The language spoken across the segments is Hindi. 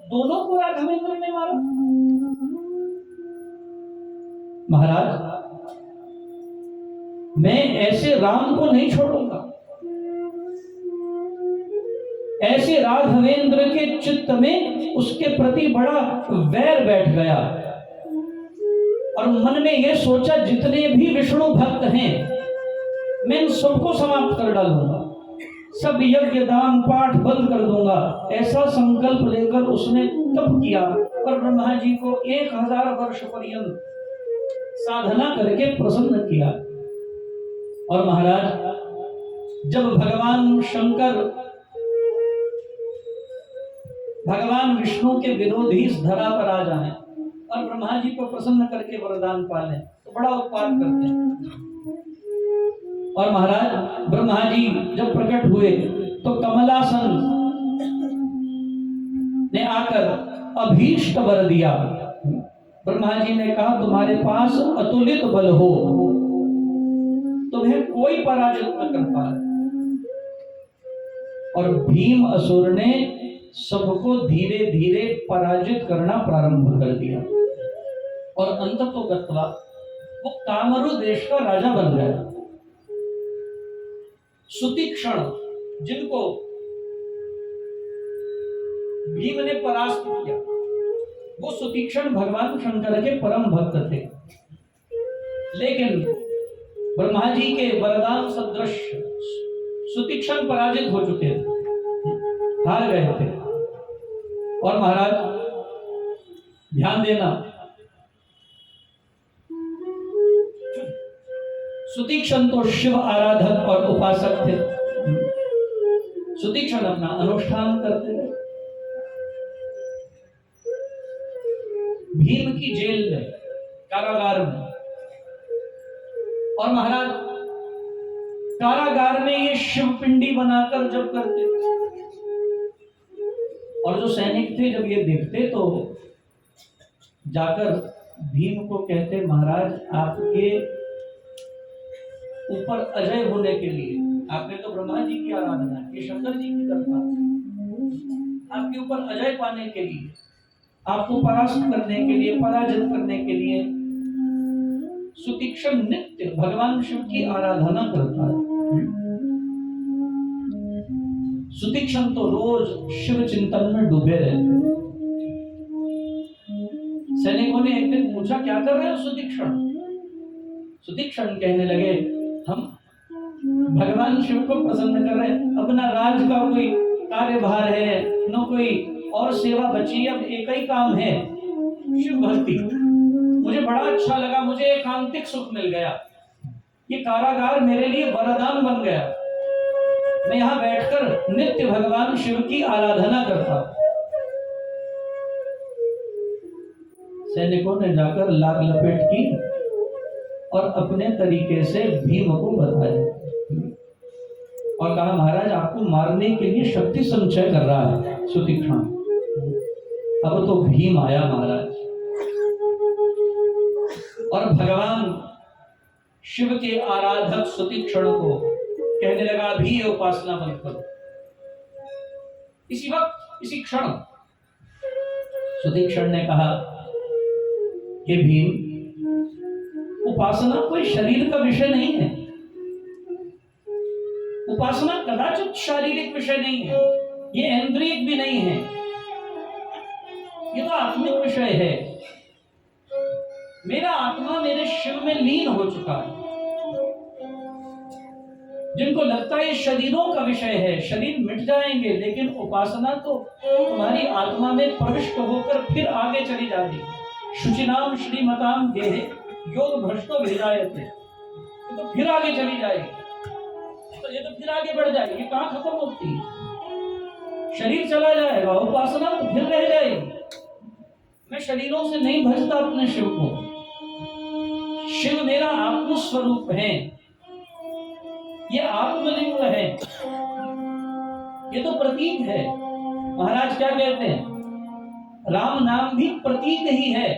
दोनों को राघवेंद्र ने मारा। महाराज मैं ऐसे राम को नहीं छोड़ूंगा। ऐसे राघवेंद्र के चित्त में उसके प्रति बड़ा वैर बैठ गया और मन में यह सोचा जितने भी विष्णु भक्त हैं मैं इन सबको समाप्त कर डालूंगा, सब यज्ञ दान पाठ बंद कर दूंगा। ऐसा संकल्प लेकर उसने तप किया और ब्रह्मा जी को 1000 वर्ष पर्यंत साधना करके प्रसन्न किया। और महाराज जब भगवान शंकर भगवान विष्णु के विरोधी इस धरा पर आ जाए और ब्रह्मा जी को प्रसन्न करके वरदान पालें तो बड़ा उत्पाद करते हैं। और महाराज ब्रह्मा जी जब प्रकट हुए तो कमलासन ने आकर अभीष्ट वर दिया। ब्रह्मा जी ने कहा तुम्हारे पास अतुलित बल हो, तुम्हें कोई पराजित न कर पाए। और भीम असुर ने सबको धीरे धीरे पराजित करना प्रारंभ कर दिया और अंततोगत्वा वो कामरु देश का राजा बन गया। सुतीक्षण जिनको भीम ने परास्त किया वो सुतीक्षण भगवान शंकर के परम भक्त थे, लेकिन ब्रह्मा जी के वरदान सदृश सुतीक्षण पराजित हो चुके थे, हार गए थे। और महाराज ध्यान देना, सुतीक्षण तो शिव आराधक और उपासक थे। सुतीक्षण अपना अनुष्ठान करते थे। भीम की जेल में, कारागार में, और महाराज कारागार में ये शिव पिंडी बनाकर जब करते और जो सैनिक थे जब ये देखते तो जाकर भीम को कहते महाराज आपके ऊपर अजय होने के लिए, आपने तो ब्रह्मा जी की आराधना की, शंकर जी की करना, आपके ऊपर अजय पाने के लिए, आपको परास्त करने के लिए, पराजित करने के लिए सुतीक्षण नित्य भगवान शिव की आराधना करता है। सुतीक्षण तो रोज शिव चिंतन में डूबे रहते। सैनिकों ने एक दिन पूछा क्या कर रहे हो सुतीक्षण? सुतीक्षण कहने लगे हम भगवान शिव को प्रसन्न कर रहे हैं, अपना राज का कोई कार्यभार है न कोई और सेवा बची, अब एक ही काम है शिव भक्ति। मुझे बड़ा अच्छा लगा, मुझे एकांतिक सुख मिल गया, ये कारागार मेरे लिए वरदान बन गया, मैं यहाँ बैठकर नित्य भगवान शिव की आराधना करता। सैनिकों ने जाकर लाग लपेट की और अपने तरीके से भीम को बताया और कहा महाराज आपको मारने के लिए शक्ति संचय कर रहा है सुतीक्षण। अब तो भीम आया महाराज और भगवान शिव के आराधक सुतीक्षण को कहने लगा भी ये उपासना बंद करो। इसी वक्त इसी क्षण सुतीक्षण ने कहा कि भीम उपासना कोई शरीर का विषय नहीं है, उपासना कदाचित शारीरिक विषय नहीं है, ये इंद्रियक भी नहीं है, ये तो आत्मिक विषय है। मेरा आत्मा मेरे शिव में लीन हो चुका है। जिनको लगता है ये शरीरों का विषय है, शरीर मिट जाएंगे, लेकिन उपासना तो तुम्हारी आत्मा में प्रविष्ट होकर फिर आगे चली जाती। शुचिनाम श्रीमताम गेहे योग भ्रष्टो भेजायते, ये तो फिर आगे चली जाएगी, तो ये तो फिर आगे बढ़ जाएगी, ये कहाँ खत्म होती है? शरीर चला जाएगा, उपासना तो फिर रह जाएगी। मैं शरीरों से नहीं भजता अपने शिव को, शिव मेरा आत्मस्वरूप है, ये आत्मलिंग है, ये तो प्रतीक है। महाराज क्या कहते हैं? राम नाम भी प्रतीक ही है,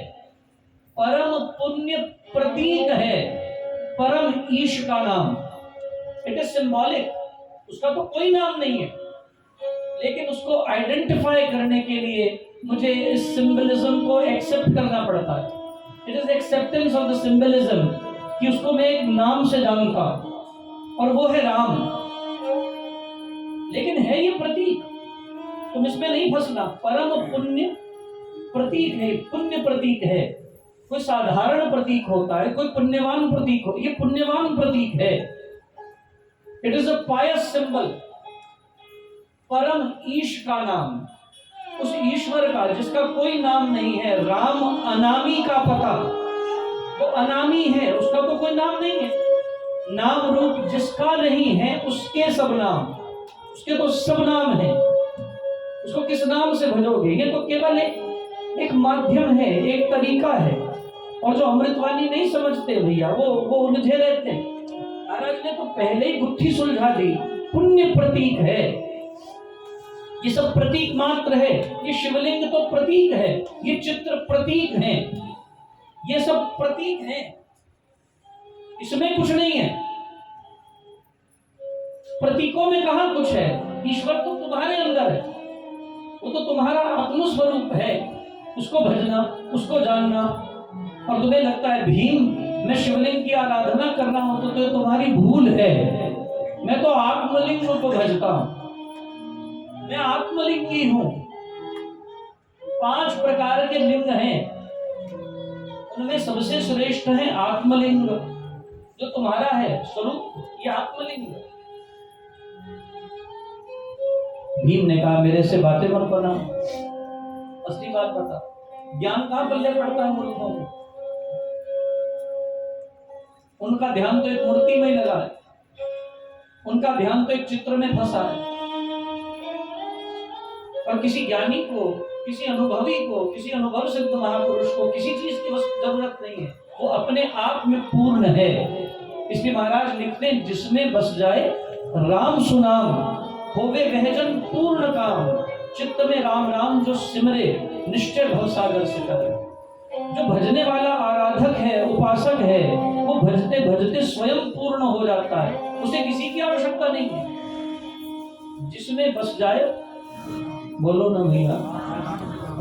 परम पुण्य प्रतीक है, परम ईश का नाम, इट इज सिंबॉलिक, उसका तो कोई नाम नहीं है। लेकिन उसको आइडेंटिफाई करने के लिए मुझे इस सिंबलिज्म को एक्सेप्ट करना पड़ता है। It is acceptance of the symbolism कि उसको मैं एक नाम से जानता और वो है राम। लेकिन है ये प्रतीक, तुम इसमें नहीं फंसना। परम पुण्य प्रतीक है, पुण्य प्रतीक है। कोई साधारण प्रतीक होता है, कोई पुण्यवान प्रतीक हो, ये पुण्यवान प्रतीक है। It is a pious symbol. परम ईश का नाम, उस ईश्वर का जिसका कोई नाम नहीं है। राम अनामी का पता, वो अनामी है, उसका तो कोई नाम नहीं है। नाम रूप जिसका नहीं है उसके सब नाम, उसके तो सब नाम है। उसको किस नाम से भजोगे? ये तो केवल एक माध्यम है, एक तरीका है। और जो अमृतवाणी नहीं समझते भैया, वो उलझे रहते हैं। महाराज ने तो पहले ही गुत्थी सुलझा दी। पुण्य प्रतीक है, ये सब प्रतीक मात्र है। ये शिवलिंग तो प्रतीक है, ये चित्र प्रतीक है, ये सब प्रतीक है, इसमें कुछ नहीं है। प्रतीकों में कहां कुछ है? ईश्वर तो तुम्हारे अंदर है, वो तो तुम्हारा आत्मस्वरूप है। उसको भजना, उसको जानना। और तुम्हें लगता है भीम मैं शिवलिंग की आराधना कर रहा हूं तो तुम्हारी भूल है। मैं तो आत्मलिंग को भजता हूं, मैं आत्मलिंगी हूं। 5 प्रकार के लिंग हैं, उनमें सबसे श्रेष्ठ है आत्मलिंग। जो तुम्हारा है स्वरूप, ये आत्मलिंग है। भीम ने कहा मेरे से बातें मत बना, असली बात बता। ज्ञान कहां पल्ले पड़ता है मूर्खों को? उनका ध्यान तो एक मूर्ति में ही लगा है, उनका ध्यान तो एक चित्र में फंसा है। और किसी ज्ञानी को, किसी अनुभवी को, किसी अनुभव सिद्ध महापुरुष को किसी चीज की जरूरत नहीं है, वो अपने आप में पूर्ण है। इसलिए महाराज लिखते हैं जिसमें बस जाए राम सुनाम, होवे वह जन पूर्ण काम। चित्त में राम राम जो सिमरे, निश्चय भवसागर से करे। जो भजने वाला आराधक है, उपासक है, वो भजते भजते स्वयं पूर्ण हो जाता है, उसे किसी की आवश्यकता नहीं है। जिसमें बस जाए, बोलो ना भैया,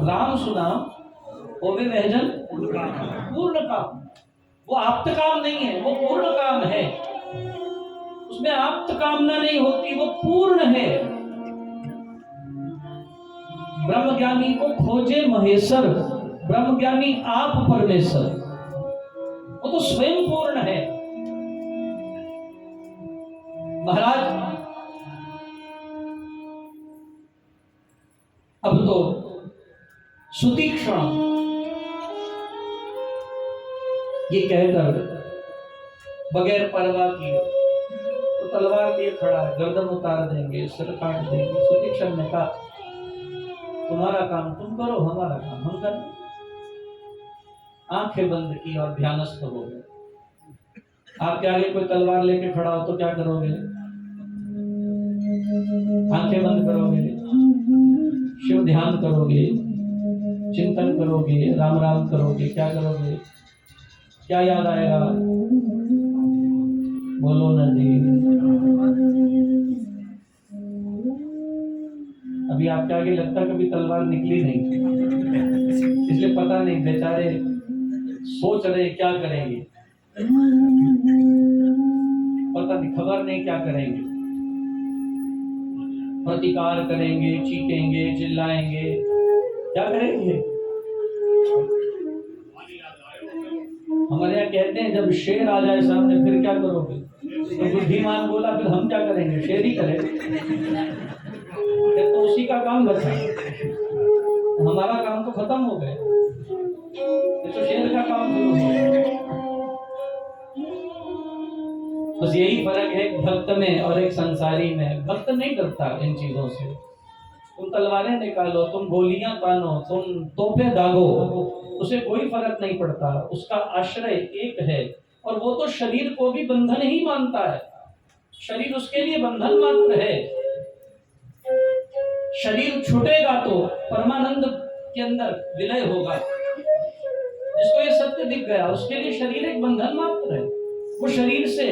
राम सुनाम होवे वह जन पूर्ण काम। वो आप्त काम नहीं है, वो पूर्ण काम है। उसमें आप्त कामना नहीं होती, वो पूर्ण है। ब्रह्मज्ञानी को खोजे महेश्वर, ब्रह्मज्ञानी आप परमेश्वर, वो तो स्वयं पूर्ण है। महाराज अब तो सुतीक्षण ये कहकर बगैर परवाह किए तो तलवार लिए खड़ा है, गर्दन उतार देंगे, सिर काट देंगे। सुतीक्षण ने कहा तुम्हारा काम तुम करो, हमारा काम हम करें। आंखें बंद की और ध्यानस्थ हो गए। आपके आगे कोई तलवार लेके खड़ा हो तो क्या करोगे? आंखें बंद करोगे, शिव ध्यान करोगे, चिंतन करोगे, राम राम करोगे, क्या करोगे? क्या याद आएगा? बोलो ना जी। अभी आपके आगे लगता कभी तलवार निकली नहीं, इसलिए पता नहीं, बेचारे सोच रहे क्या करेंगे, पता नहीं, खबर नहीं क्या करेंगे। प्रतिकार करेंगे, चीखेंगे, चिल्लाएंगे, क्या करेंगे? हमारे यहाँ कहते हैं जब शेर आ जाए सामने फिर क्या करोगे? तो बुद्धिमान बोला फिर हम क्या करेंगे? शेर ही करेंगे। तो उसी का काम बचा, हमारा काम तो खत्म हो गया, तो शेर का काम शुरू हो गया। बस यही फर्क है भक्त में और एक संसारी में। भक्त नहीं डरता इन चीजों से। तुम तलवारें निकालो, तुम गोलियां तानो, तुम तोपे दागो, उसे कोई फर्क नहीं पड़ता। उसका आश्रय एक है, और वो तो शरीर को भी बंधन ही मानता है। शरीर उसके लिए बंधन मात्र है। शरीर छूटेगा तो परमानंद के अंदर विलय होगा। जिसको ये सत्य दिख गया उसके लिए शरीर एक बंधन मात्र है। वो शरीर से,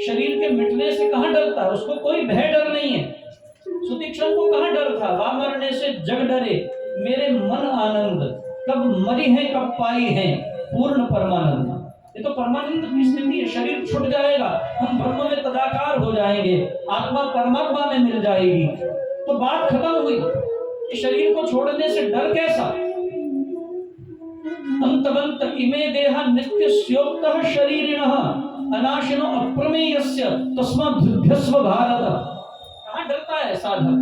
शरीर के मिटने से कहां डरता है? उसको कोई भय डर नहीं है। सुतीक्षण को कहाँ डर था? वा मरने से जग डरे मेरे मन आनंद, कब मरी है कब पाई है पूर्ण परमानंद। ये तो परमानंद की स्थिति है, शरीर छूट जाएगा, हम ब्रह्म में तदाकार हो जाएंगे, आत्मा परमात्मा में मिल जाएगी, तो बात खत्म हुई। इस शरीर को छोड़ने से डर कैसा? अंतवंत इमे देहा नित्य स्योक्तः शरीरिणः अनाशिनो अप्रमेयस्य तस्मात् धृभ्यस्व भारत। कहाँ डरता है साधक?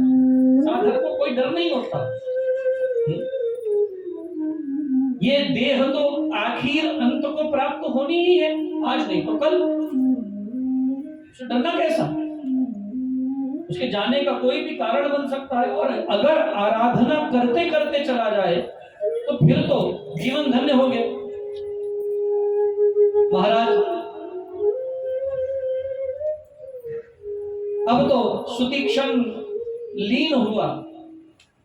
साधक को कोई डर नहीं होता। ये देह तो आखिर अंत को प्राप्त होनी ही है, आज नहीं तो कल, तो डरना कैसा? उसके जाने का कोई भी कारण बन सकता है, और अगर आराधना करते करते चला जाए तो फिर तो जीवन धन्य हो गया। महाराज अब तो सुतीक्षण लीन हुआ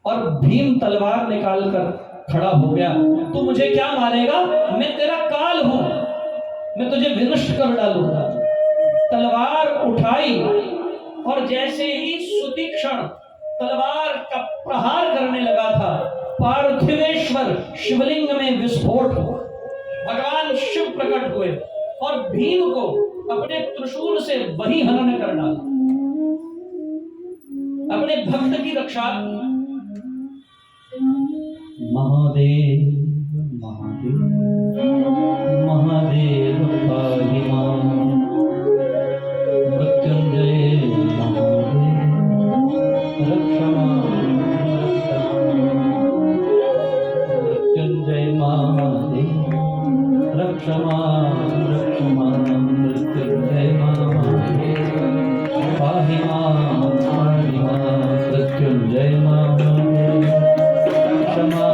और भीम तलवार निकालकर खड़ा हो गया। तू मुझे क्या मारेगा? मैं तेरा काल हूं, मैं तुझे विनष्ट कर डालूंगा। तलवार उठाई और जैसे ही सुतीक्षण तलवार का प्रहार करने लगा था, पार्थिवेश्वर शिवलिंग में विस्फोट हो भगवान शिव प्रकट हुए और भीम को अपने त्रिशूल से वही हनन कर डाला, अपने भक्त की रक्षा। महादेव महादेव महादेव पाहि मां, मृत्युंजय महादेव रक्ष मां, मृत्युंजय महादेव रक्ष मां, मृत्युंजय महादेव पाहि मां, मृत्युंजय महादेव क्षमा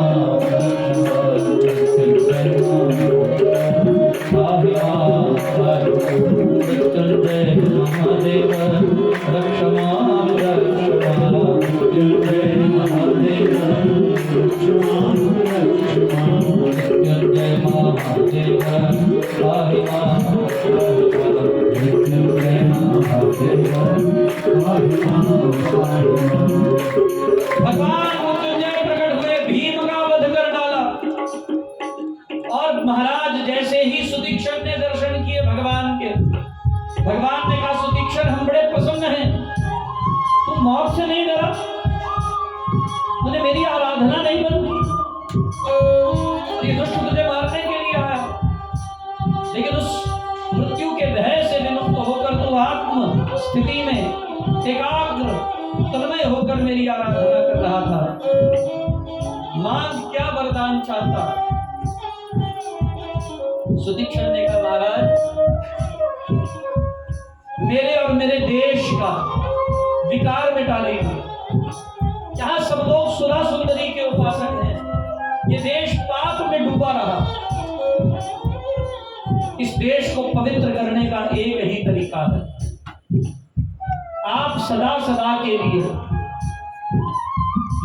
भगवान मृत्युंजय प्रकट हुए, भीम का वध कर डाला। और महाराज जैसे ही सुतीक्षण ने दर्शन किए भगवान के, भगवान ने कहा सुतीक्षण हम बड़े प्रसन्न हैं, तू मौत से नहीं डरा, तूने मेरी आराधना नहीं बंद की और ये दुष्ट तुझे मारने के लिए आया, लेकिन उस मृत्यु के भय से विमुक्त होकर तू आत्म स्थिति में एकाग्र तन्मय होकर मेरी आराधना कर रहा था। मांग क्या वरदान चाहता? सुतीक्षण ने कहा महाराज मेरे और मेरे देश का विकार मिटा लीजिए। जहां सब लोग सुरा सुंदरी के उपासक हैं, ये देश पाप में डूबा रहा, इस देश को पवित्र करने का एक ही तरीका है, आप सदा सदा के लिए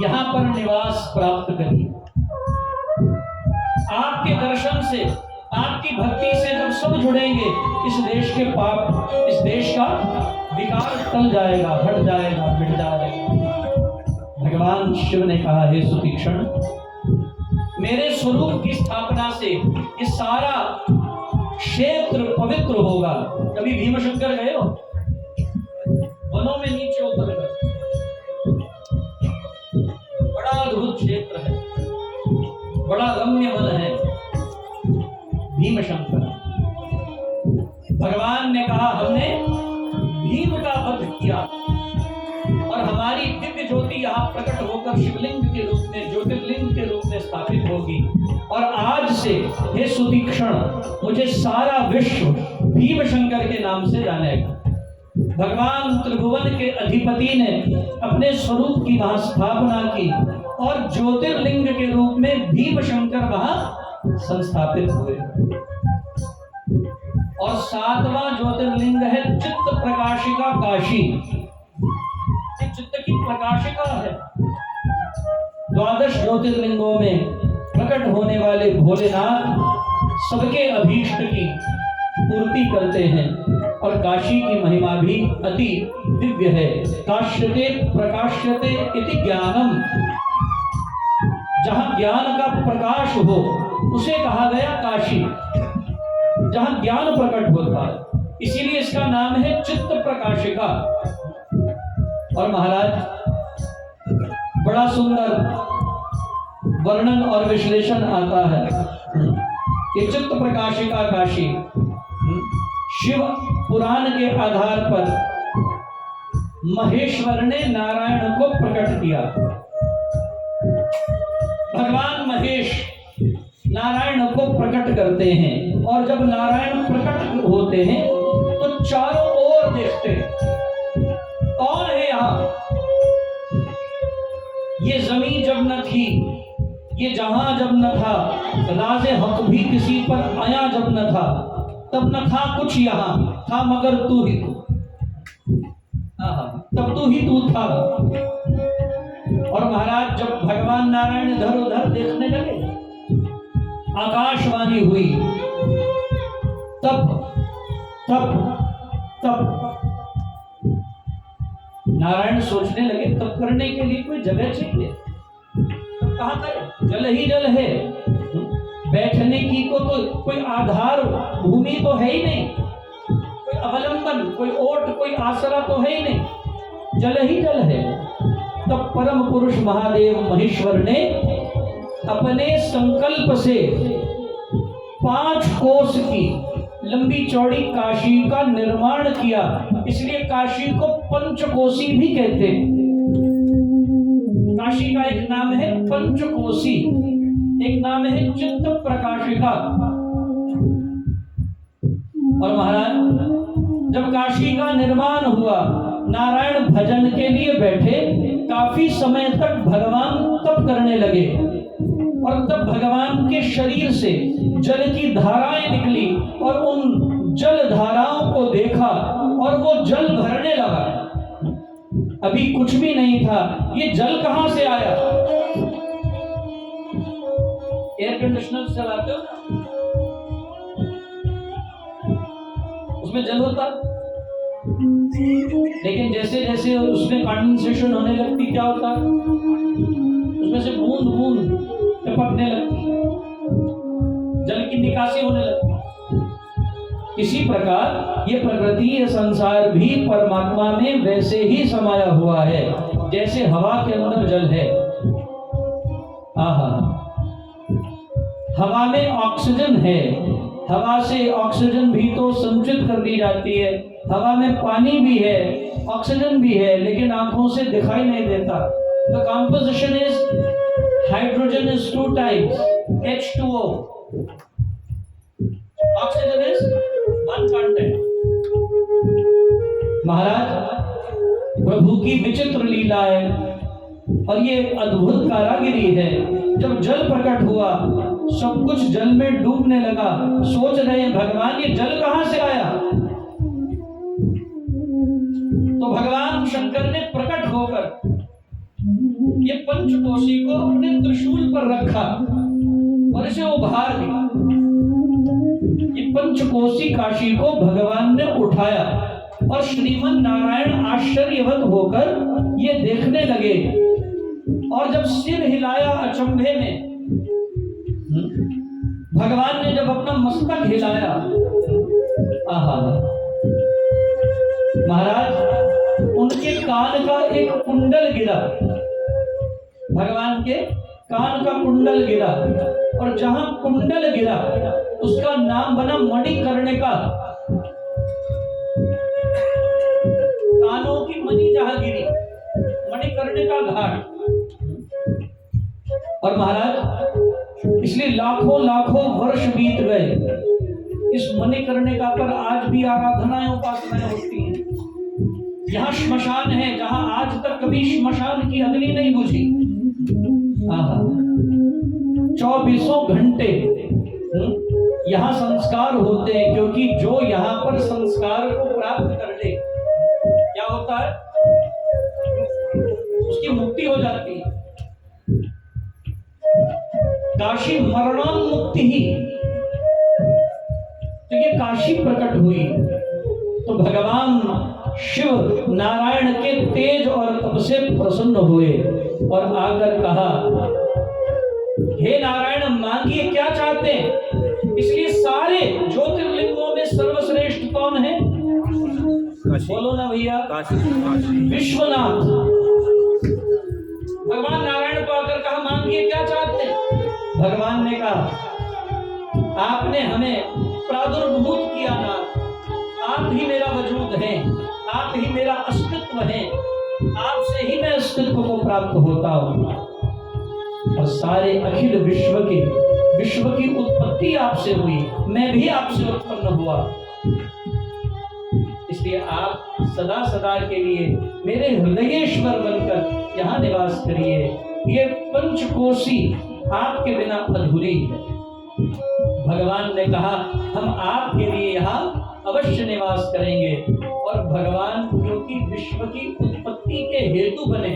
यहां पर निवास प्राप्त करिए। आपके दर्शन से, आपकी भक्ति से जब सब जुड़ेंगे, इस देश के पाप, इस देश का विकार टल जाएगा, हट जाएगा, मिट जाएगा। भगवान शिव ने कहा हे सुतीक्षण, मेरे स्वरूप की स्थापना से ये सारा क्षेत्र पवित्र होगा। कभी भीमशंकर गए हो? वनों में नीचे उतर गए, बड़ा अद्भुत क्षेत्र है, बड़ा रम्य वन है भीमशंकर। भगवान ने कहा हमने भीम का वध किया और हमारी दिव्य ज्योति यहाँ प्रकट होकर शिवलिंग के रूप में, ज्योतिर्लिंग के रूप में स्थापित होगी। और आज से हे सुतीक्षण, मुझे सारा विश्व भीमशंकर के नाम से जानेगा। भगवान त्रिभुवन के अधिपति ने अपने स्वरूप की वहां स्थापना की और ज्योतिर्लिंग के रूप में भीमशंकर वहां संस्थापित हुए। और 7वां ज्योतिर्लिंग है चित्त प्रकाशिका काशी। चित्त की प्रकाशिका है। 12 ज्योतिर्लिंगों में प्रकट होने वाले भोलेनाथ सबके अभीष्ट की पूर्ति करते हैं और काशी की महिमा भी अति दिव्य है। काश्यते प्रकाश्यते इति ज्ञानम, जहां ज्ञान का प्रकाश हो उसे कहा गया काशी, जहां ज्ञान प्रकट होता है, इसीलिए इसका नाम है चित्त प्रकाशिका। और महाराज बड़ा सुंदर वर्णन और विश्लेषण आता है। ये चित्त प्रकाशिका काशी शिव पुराण के आधार पर महेश्वर ने नारायण को प्रकट किया। भगवान महेश नारायण को प्रकट करते हैं, और जब नारायण प्रकट होते हैं तो चारों ओर देखते कौन है यहां। ये जमीन जब न थी, ये जहां जब न था, राज़े हक भी किसी पर आया जब न था, तब न था कुछ यहां, था मगर तू ही तू, तब तू ही तू था। और महाराज जब भगवान नारायण इधर उधर देखने लगे, आकाशवाणी हुई, तब तब तब नारायण सोचने लगे तब करने के लिए कोई जगह चाहिए। कहां तक जल ही जल है, बैठने की को तो कोई आधार भूमि तो है ही नहीं, कोई अवलंबन, कोई ओट, कोई आसरा तो है ही नहीं, जल ही जल है। तब परम पुरुष महादेव महेश्वर ने अपने संकल्प से 5 कोस की लंबी चौड़ी काशी का निर्माण किया, इसलिए काशी को पंचकोसी भी कहते हैं। काशी का एक नाम है पंचकोसी, एक नाम है चित्त प्रकाशिका। और महाराज जब काशी का निर्माण हुआ, नारायण भजन के लिए बैठे, काफी समय तक भगवान तप करने लगे, और तब भगवान के शरीर से जल की धाराएं निकली, और उन जल धाराओं को देखा और वो जल भरने लगा। अभी कुछ भी नहीं था, ये जल कहां से आया? एयर कंडीशनर चलाते हो ना, उसमें जल होता, लेकिन जैसे जैसे उसमें कंडेंसेशन होने लगती, क्या होता, उसमें से बूंद बूंद टपकने लगती, जल की निकासी होने लगती। इसी प्रकार ये प्रकृति, ये संसार भी परमात्मा में वैसे ही समाया हुआ है जैसे हवा के अंदर जल है। आहा, हवा में ऑक्सीजन है, हवा से ऑक्सीजन भी तो संचित कर दी जाती है, हवा में पानी भी है, ऑक्सीजन भी है, लेकिन आंखों से दिखाई नहीं देता। The composition is hydrogen is 2 times H2O, oxygen is 1 content। महाराज प्रभु की विचित्र लीला है, और ये अद्भुत कारागिरी है। जब जल प्रकट हुआ, सब कुछ जल में डूबने लगा। सोच रहे हैं भगवान ये जल कहां से आया? तो भगवान शंकर ने प्रकट होकर ये पंचकोशी को अपने त्रिशूल पर रखा और इसे उभार दिया। ये पंचकोशी काशी को भगवान ने उठाया, और श्रीमन नारायण आश्चर्यवत होकर ये देखने लगे, और जब सिर हिलाया अचंभे में, भगवान ने जब अपना मस्तक हिलाया, आहा, महाराज उनके कान का एक कुंडल गिरा, भगवान के कान का कुंडल गिरा, और जहां कुंडल गिरा उसका नाम बना मणिकर्णिका। कानों की मणि जहां गिरी, मणिकर्णिका घाट। और महाराज इसलिए लाखों लाखों वर्ष बीत गए, इस मणिकर्णिका पर आज भी आराधनाएं उपासनाएं होती हैं। यहाँ श्मशान है जहां आज तक कभी श्मशान की अग्नि नहीं बुझी। 24 घंटे यहाँ संस्कार होते हैं, क्योंकि जो यहाँ पर संस्कार को प्राप्त कर ले, क्या होता है, उसकी मुक्ति हो जाती है। काशी मरणोन्मुक्ति ही, तो ये काशी प्रकट हुई तो भगवान शिव नारायण के तेज और तप से प्रसन्न हुए और आकर कहा, हे नारायण, मांगिए क्या चाहते हैं। इसलिए सारे ज्योतिर्लिंगों में सर्वश्रेष्ठ कौन है? बोलो ना भैया, विश्वनाथ। भगवान नारायण को आकर कहा, मांगिए क्या चाहते हैं। भगवान ने कहा, आपने हमें प्रादुर्भूत किया नाथ, आप ही मेरा वजूद है, आप ही मेरा अस्तित्व है, आपसे ही मैं अस्तित्व को प्राप्त होता हूँ और सारे अखिल विश्व की उत्पत्ति आपसे हुई, मैं भी आपसे उत्पन्न हुआ। इसलिए आप सदा सदा के लिए मेरे हृदयेश्वर बनकर यहाँ निवास करिए। ये पंचकोशी आपके बिना अधूरी है। भगवान ने कहा, हम आपके लिए यहाँ अवश्य निवास करेंगे। और भगवान क्योंकि विश्व की उत्पत्ति के हेतु बने,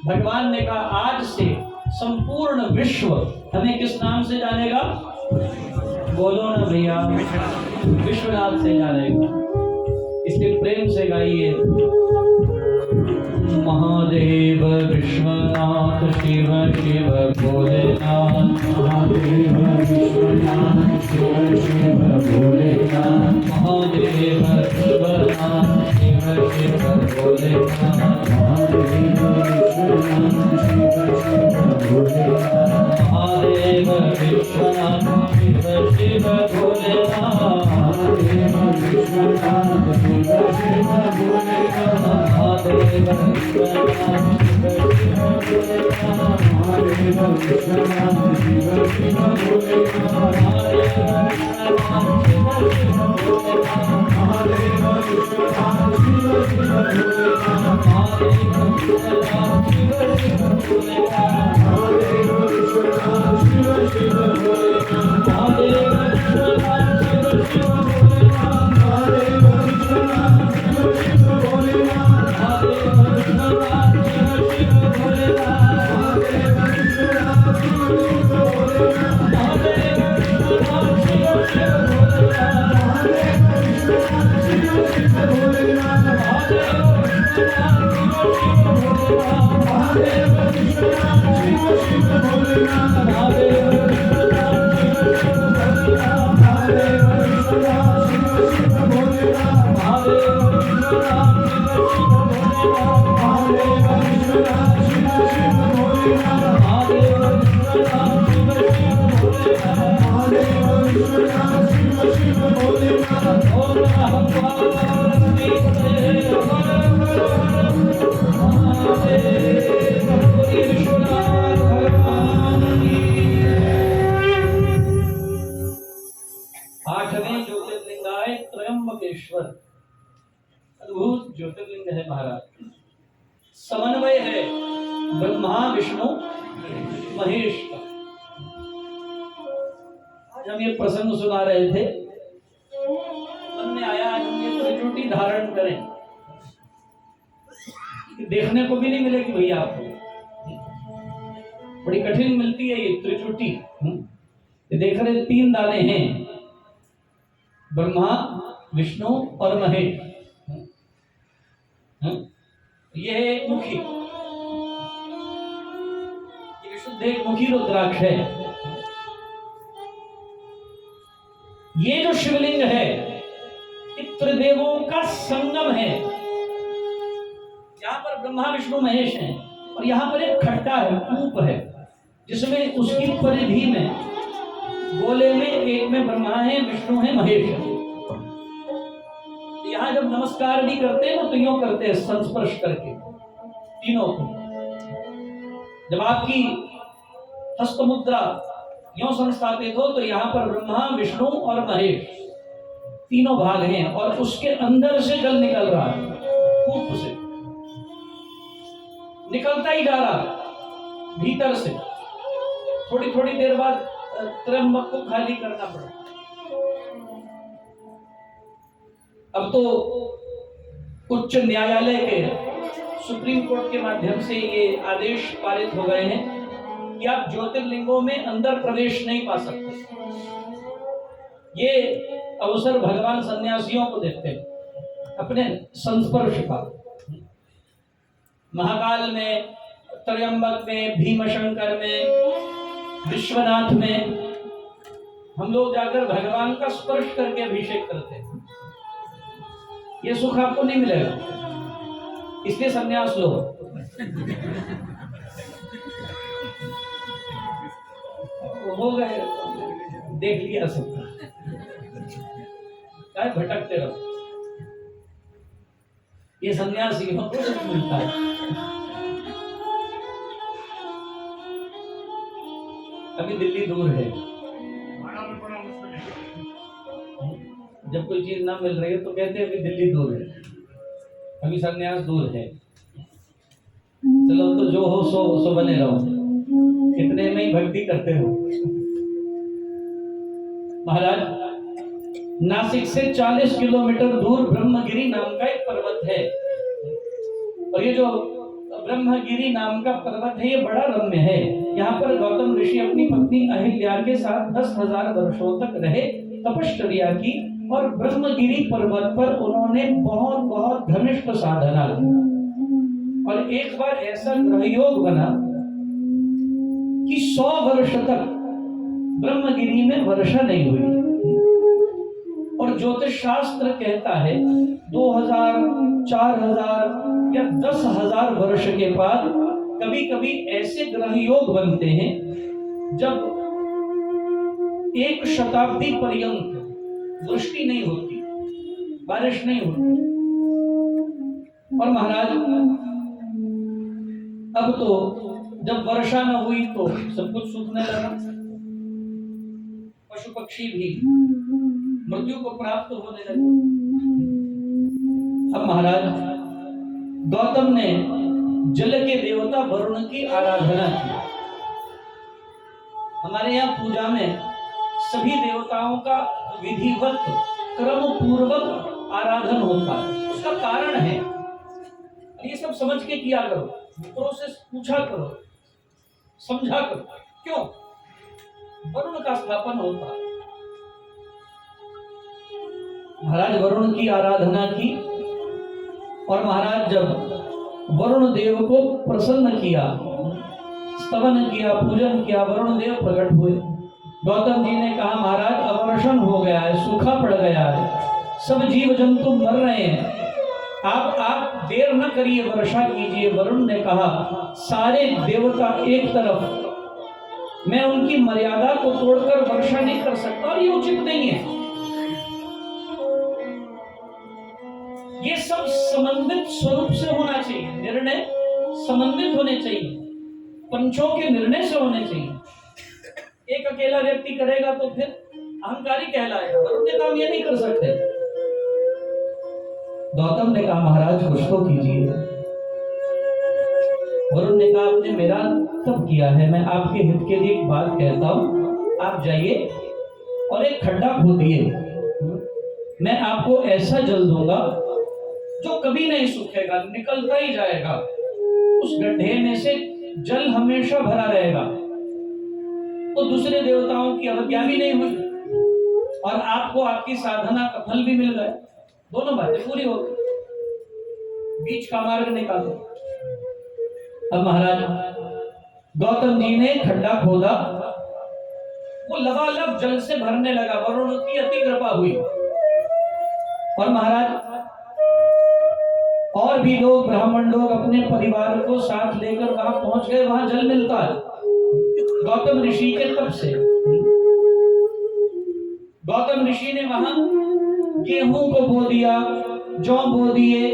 भगवान ने कहा, आज से संपूर्ण विश्व हमें किस नाम से जानेगा? बोलो ना भैया, विश्वनाथ से जानेगा। इसलिए प्रेम से गाइए, महादेव विश्वनाथ शिव शिव भोलेनाथ, महादेव विश्वनाथ शिव शिव भोलेनाथ, महादेव विश्वनाथ शिव शिव भोलेनाथ, महादेव विश्वनाथ शिव शिव भोलेनाथ, महादेव विश्वनाथ शिव शिव भोलेनाथ, महादेव विश्वनाथ शिव शिव भोलेनाथ, महादेव आठवें ज्योतिर्लिंगाय त्रयंबकेश्वर, अद्भुत ज्योतिर्लिंग है महाराज। समन्वय है ब्रह्मा विष्णु महेश का। आज हम ये प्रसंग सुना रहे थे, मन में आया आज हम ये त्रिचूटी धारण करें। देखने को भी नहीं मिलेगी भैया आपको, बड़ी कठिन मिलती है ये त्रिचूटी। ये देख रहे 3 दाने हैं, ब्रह्मा विष्णु और महेश। ये है एक मुखी, ये विशुद्ध एक मुखी रुद्राक्ष है। ये जो शिवलिंग है त्रिदेवों का संगम है। यहाँ पर ब्रह्मा विष्णु महेश हैं और यहाँ पर एक खट्टा है, कूप है, जिसमें उसकी परिधि में गोले में एक में ब्रह्मा है, विष्णु है, महेश है। यहाँ जब नमस्कार भी करते हैं ना तो यूं करते हैं संस्पर्श करके तीनों को। जब आपकी हस्त मुद्रा यूं संस्थापित हो तो यहाँ पर ब्रह्मा विष्णु और महेश तीनों भाग हैं और उसके अंदर से जल निकल रहा है, कूप से निकलता ही जा रहा भीतर से। थोड़ी थोड़ी देर बाद त्र्यंबक को खाली करना पड़ा। अब तो उच्च न्यायालय के सुप्रीम कोर्ट के माध्यम से ये आदेश पारित हो गए हैं कि आप ज्योतिर्लिंगों में अंदर प्रवेश नहीं पा सकते। ये अवसर भगवान सन्यासियों को देते हैं। अपने संस्पर्श का। महाकाल में, त्र्यंबक में, भीमशंकर में, विश्वनाथ में हम लोग जाकर भगवान का स्पर्श करके अभिषेक करते हैं। ये सुख आपको नहीं मिलेगा, इसलिए संन्यास लो। हो गए, देख लिया सबका, क्या भटकते रहो। ये सन्यासियों को सुख मिलता है। अभी दिल्ली दूर है, जब कोई चीज ना मिल रही है तो कहते हैं अभी दिल्ली दूर है, अभी सन्यास दूर है। चलो तो जो हो सो बने रहो, इतने में ही भक्ति करते हो। महाराज, नासिक से 40 किलोमीटर दूर ब्रह्मगिरी नाम का एक पर्वत है, और ये जो ब्रह्मगिरी नाम का पर्वत है ये बड़ा रम्य है। यहाँ पर गौतम ऋषि अपनी पत्नी अहिल्या के साथ 10,000 वर्षों तक रहे, तपश्चर्या की, और ब्रह्मगिरी पर्वत पर उन्होंने बहुत बहुत घनिष्ठ साधना की। और एक बार ऐसा ग्रहयोग बना कि 100 वर्ष तक ब्रह्मगिरी में वर्षा नहीं हुई। और ज्योतिष शास्त्र कहता है 2000, 4000 या 10,000 वर्ष के बाद कभी कभी ऐसे ग्रह योग बनते हैं जब 1 शताब्दी पर्यंत वृष्टि नहीं होती, बारिश नहीं होती। और महाराज, अब तो जब वर्षा न हुई तो सब कुछ सूखने लगा, पशु पक्षी भी मृत्यु को प्राप्त होने लगे। अब महाराज, गौतम ने जल के देवता वरुण की आराधना की। हमारे यहाँ पूजा में सभी देवताओं का विधिवत क्रम पूर्वक आराधन होता है। उसका कारण है, ये सब समझ के किया करो, मित्रों से पूछा करो, समझा करो, क्यों वरुण का स्थापन होता है। महाराज वरुण की आराधना की, और महाराज जब वरुण देव को प्रसन्न किया, स्तवन किया, पूजन किया, वरुण देव प्रकट हुए। गौतम जी ने कहा महाराज अवर्षण हो गया है, सूखा पड़ गया है, सब जीव जंतु मर रहे हैं, आप देर न करिए, वर्षा कीजिए। वरुण ने कहा सारे देवता एक तरफ, मैं उनकी मर्यादा को तोड़कर वर्षा नहीं कर सकता, और ये उचित नहीं है। ये सब समन्वित स्वरूप से होना चाहिए, निर्णय समन्वित होने चाहिए, पंचों के निर्णय से होने चाहिए। एक अकेला व्यक्ति करेगा तो फिर अहंकारी कहलाएगा, वरुण ने काम ये नहीं कर सकते। गौतम ने कहा महाराज कुछ तो कीजिए। वरुण ने कहा आपने मेरा तप किया है, मैं आपके हित के लिए एक बात कहता हूं, आप जाइए और एक खड्डा खोदिए, मैं आपको ऐसा जल दूंगा जो कभी नहीं सूखेगा, निकलता ही जाएगा, उस गड्ढे में से जल हमेशा भरा रहेगा, तो दूसरे देवताओं की अवज्ञा भी नहीं हुई और आपको आपकी साधना का फल भी मिल गया। दोनों बातें पूरी हो गई, बीच का मार्ग निकालो। अब महाराज गौतम जी ने खड्डा खोदा, वो लबालब जल से भरने लगा, वरुण की अति कृपा हुई। और महाराज और भी लोग, ब्राह्मण लोग अपने परिवार को साथ लेकर वहां पहुंच गए, वहां जल मिलता है गौतम ऋषि के तप से। गौतम ऋषि ने वहां गेहूं को बो दिया, जौ बो दिए,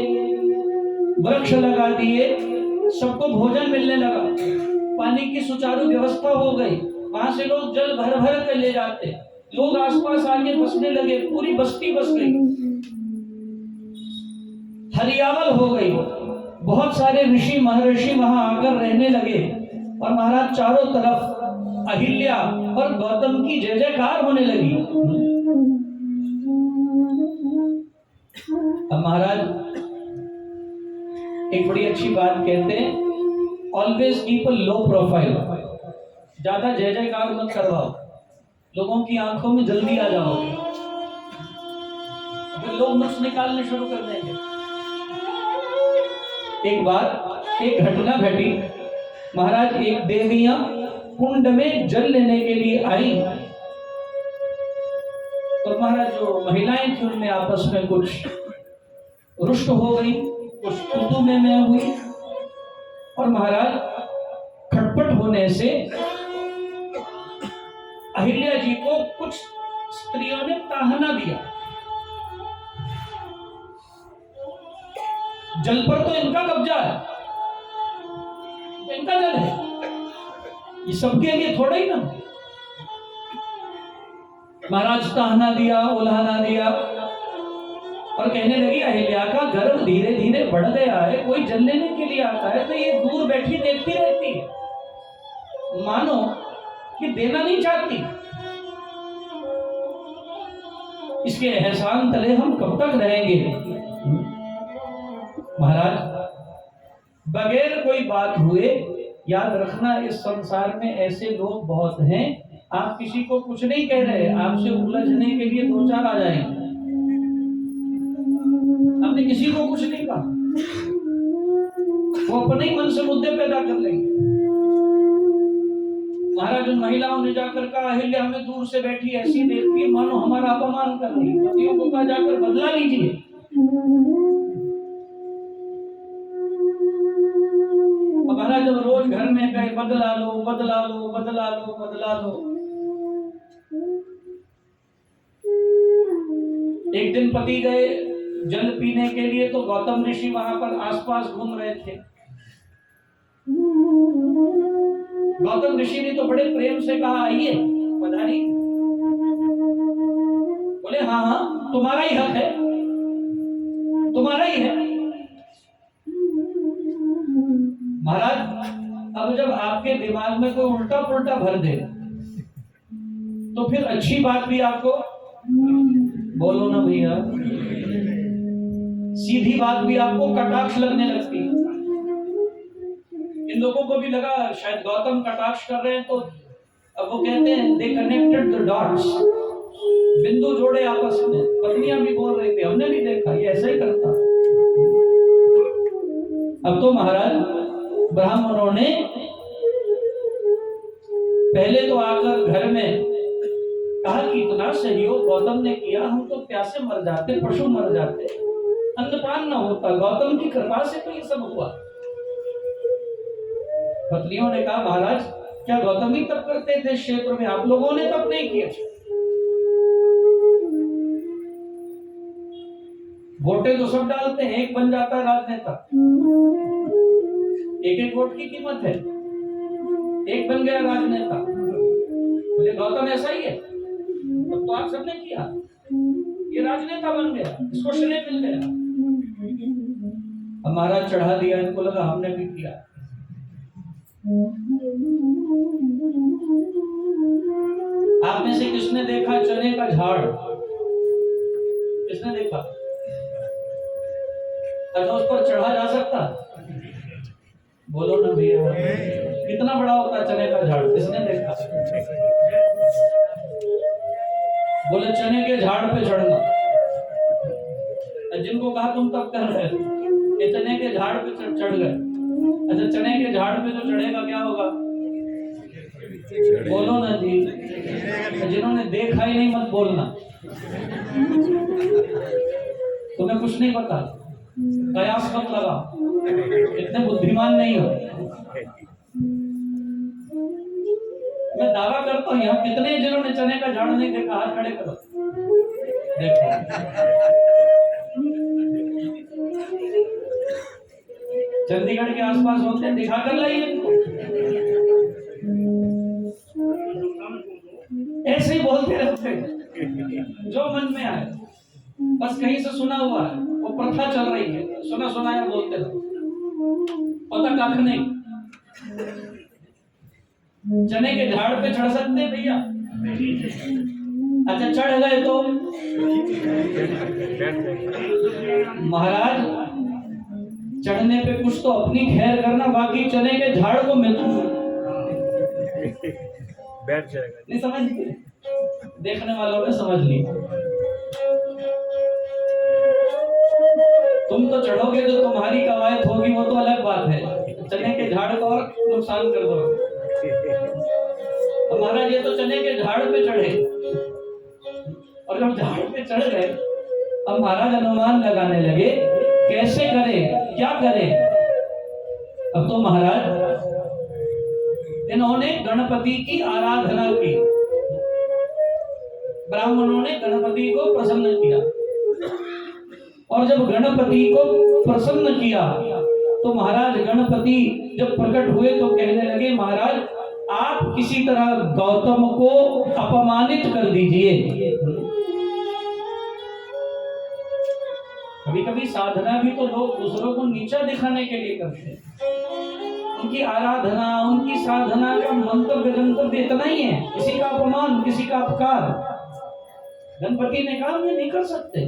वृक्ष लगा दिए, सबको भोजन मिलने लगा, पानी की सुचारू व्यवस्था हो गई, वहां से लोग जल भर भर कर ले जाते, लोग आसपास आके बसने लगे, पूरी बस्ती बस गई, हरियावल हो गई, बहुत सारे ऋषि महर्षि वहां आकर रहने लगे। और महाराज चारों तरफ अहिल्या और गौतम की जय जयकार होने लगी। अब महाराज एक बड़ी अच्छी बात कहते हैं, always keep a low profile, ज्यादा जय जयकार मत करवाओ, लोगों की आंखों में जल्दी आ जाओगे। फिर लोग नुक्स निकालने शुरू कर देंगे। एक बार एक घटना घटी। महाराज, एक देवियां कुंड में जल लेने के लिए आई, तो महाराज जो महिलाएं थी उनमें आपस में कुछ रुष्ट हो गई, कुछ तू में हुई, और महाराज खटपट होने से अहिल्या जी को कुछ स्त्रियों ने ताहना दिया। जल पर तो इनका कब्जा है, इनका जल है, ये सबके लिए थोड़ा ही ना। महाराज ताहना दिया, उल्हाना दिया, और कहने लगी अहिल्या का गर्भ धीरे धीरे बढ़ गया है, कोई जल लेने के लिए आता है तो ये दूर बैठी देखती रहती है, मानो कि देना नहीं चाहती। इसके एहसान तले हम कब तक रहेंगे? महाराज, बगैर कोई बात हुए, याद रखना इस संसार में ऐसे लोग बहुत हैं, आप किसी को कुछ नहीं कह रहे, आपसे उलझने के लिए दो चार आ जाएंगे, आपने किसी को कुछ नहीं कहा, वो अपने ही मन से मुद्दे पैदा कर लेंगे। महाराज, उन महिलाओं ने जाकर कहा अहिल्या हमें दूर से बैठी ऐसी देखती है मानो हमारा अपमान कर रही है, पतियों को कहा जाकर बदला लीजिए। महाराज जब रोज घर में कहे बदला लो बदला लो बदला लो बदला लो, एक दिन पति गए जल पीने के लिए, तो गौतम ऋषि वहां पर आसपास घूम रहे थे। गौतम ऋषि ने तो बड़े प्रेम से कहा आइए पधारी। बोले हाँ हाँ तुम्हारा ही हक है, तुम्हारा ही है। महाराज, अब जब आपके दिमाग में कोई उल्टा पुल्टा भर दे तो फिर अच्छी बात भी आपको, बोलो ना भैया, सीधी बात भी आपको कटाक्ष लगने लगती है। इन लोगों को भी लगा शायद गौतम कटाक्ष कर रहे हैं, तो अब वो कहते हैं दे कनेक्टेड द डॉट्स, बिंदु जोड़े आपस में। पत्नियां भी बोल रही थी हमने भी देखा ये ऐसा ही करता। अब तो महाराज ब्राह्मणों ने पहले तो आकर घर में कहा कि इतना सहयोग गौतम ने किया, हम तो प्यासे मर जाते, पशु मर जाते, अन्नपान न होता, गौतम की कृपा से तो ये सब हुआ। पत्नियों ने कहा महाराज क्या गौतम ही तब करते थे इस क्षेत्र में, आप लोगों ने तब नहीं किया। वोटें तो सब डालते हैं, एक बन जाता है राजनेता, एक एक वोट की कीमत है, एक बन गया राजनेता। बोले गौतम ऐसा ही है, तब तो आप सबने किया, ये राजनेता बन गया, इसको श्रेय मिल गया। हमारा चढ़ा दिया, इनको लगा हमने भी किया। आप में से किसने देखा चने का झाड़? किसने देखा? अच्छा उस पर चढ़ा जा सकता? बोलो ना भैया, कितना बड़ा होता चने का झाड़? किसने देखा? बोले चने के झाड़ पे चढ़ना। जिनको कहा तुम तब कर रहे ये चने के झाड़ पे चढ़ गए। अच्छा चने के झाड़ पे जो चढ़ेगा क्या होगा? बोलो ना जी, जिन्होंने देखा ही नहीं मत बोलना, तुम्हें कुछ नहीं पता, कयास मत लगा, इतने बुद्धिमान नहीं हो। मैं दावा करता हूँ यहाँ कितने जिन्होंने चने का झाड़ नहीं देखा, हाथ खड़े करो। देखो चंडीगढ़ के आसपास होते हैं, दिखा कर लाइए इनको। ऐसे ही बोलते रहते जो मन में आए, बस कहीं से सुना हुआ है, वो प्रथा चल रही है, सुना सुनाया बोलते रहो, पता कख नहीं। चने के झाड़ पे चढ़ सकते हैं भैया? अच्छा चढ़ गए तो महाराज चढ़ने पे कुछ तो अपनी खैर करना, बाकी चने के झाड़ को मैं बैठ जाएगा। नहीं समझ लिए? देखने वालों ने समझ ली। तुम तो चढ़ोगे तो तुम्हारी कवायद होगी, वो तो अलग बात है। चने के झाड़ को और नुकसान कर दो। महाराज ये तो चने के झाड़ पे चढ़े, और जब झाड़ पे चढ़ गए अब महाराज अनुमान लगाने लगे कैसे करे, क्या करे। अब तो महाराज इन्होंने गणपति की आराधना की, ब्राह्मणों ने गणपति को प्रसन्न किया, और जब गणपति को प्रसन्न किया तो महाराज गणपति जब प्रकट हुए तो कहने लगे महाराज आप किसी तरह गौतम को अपमानित कर दीजिए। कभी कभी साधना भी तो लोग दूसरों को नीचा दिखाने के लिए करते हैं। उनकी आराधना, उनकी साधना का मंतव्य गंतव्य इतना ही है, किसी का अपमान, किसी का अपकार। गणपति ने कहा मैं नहीं कर सकते,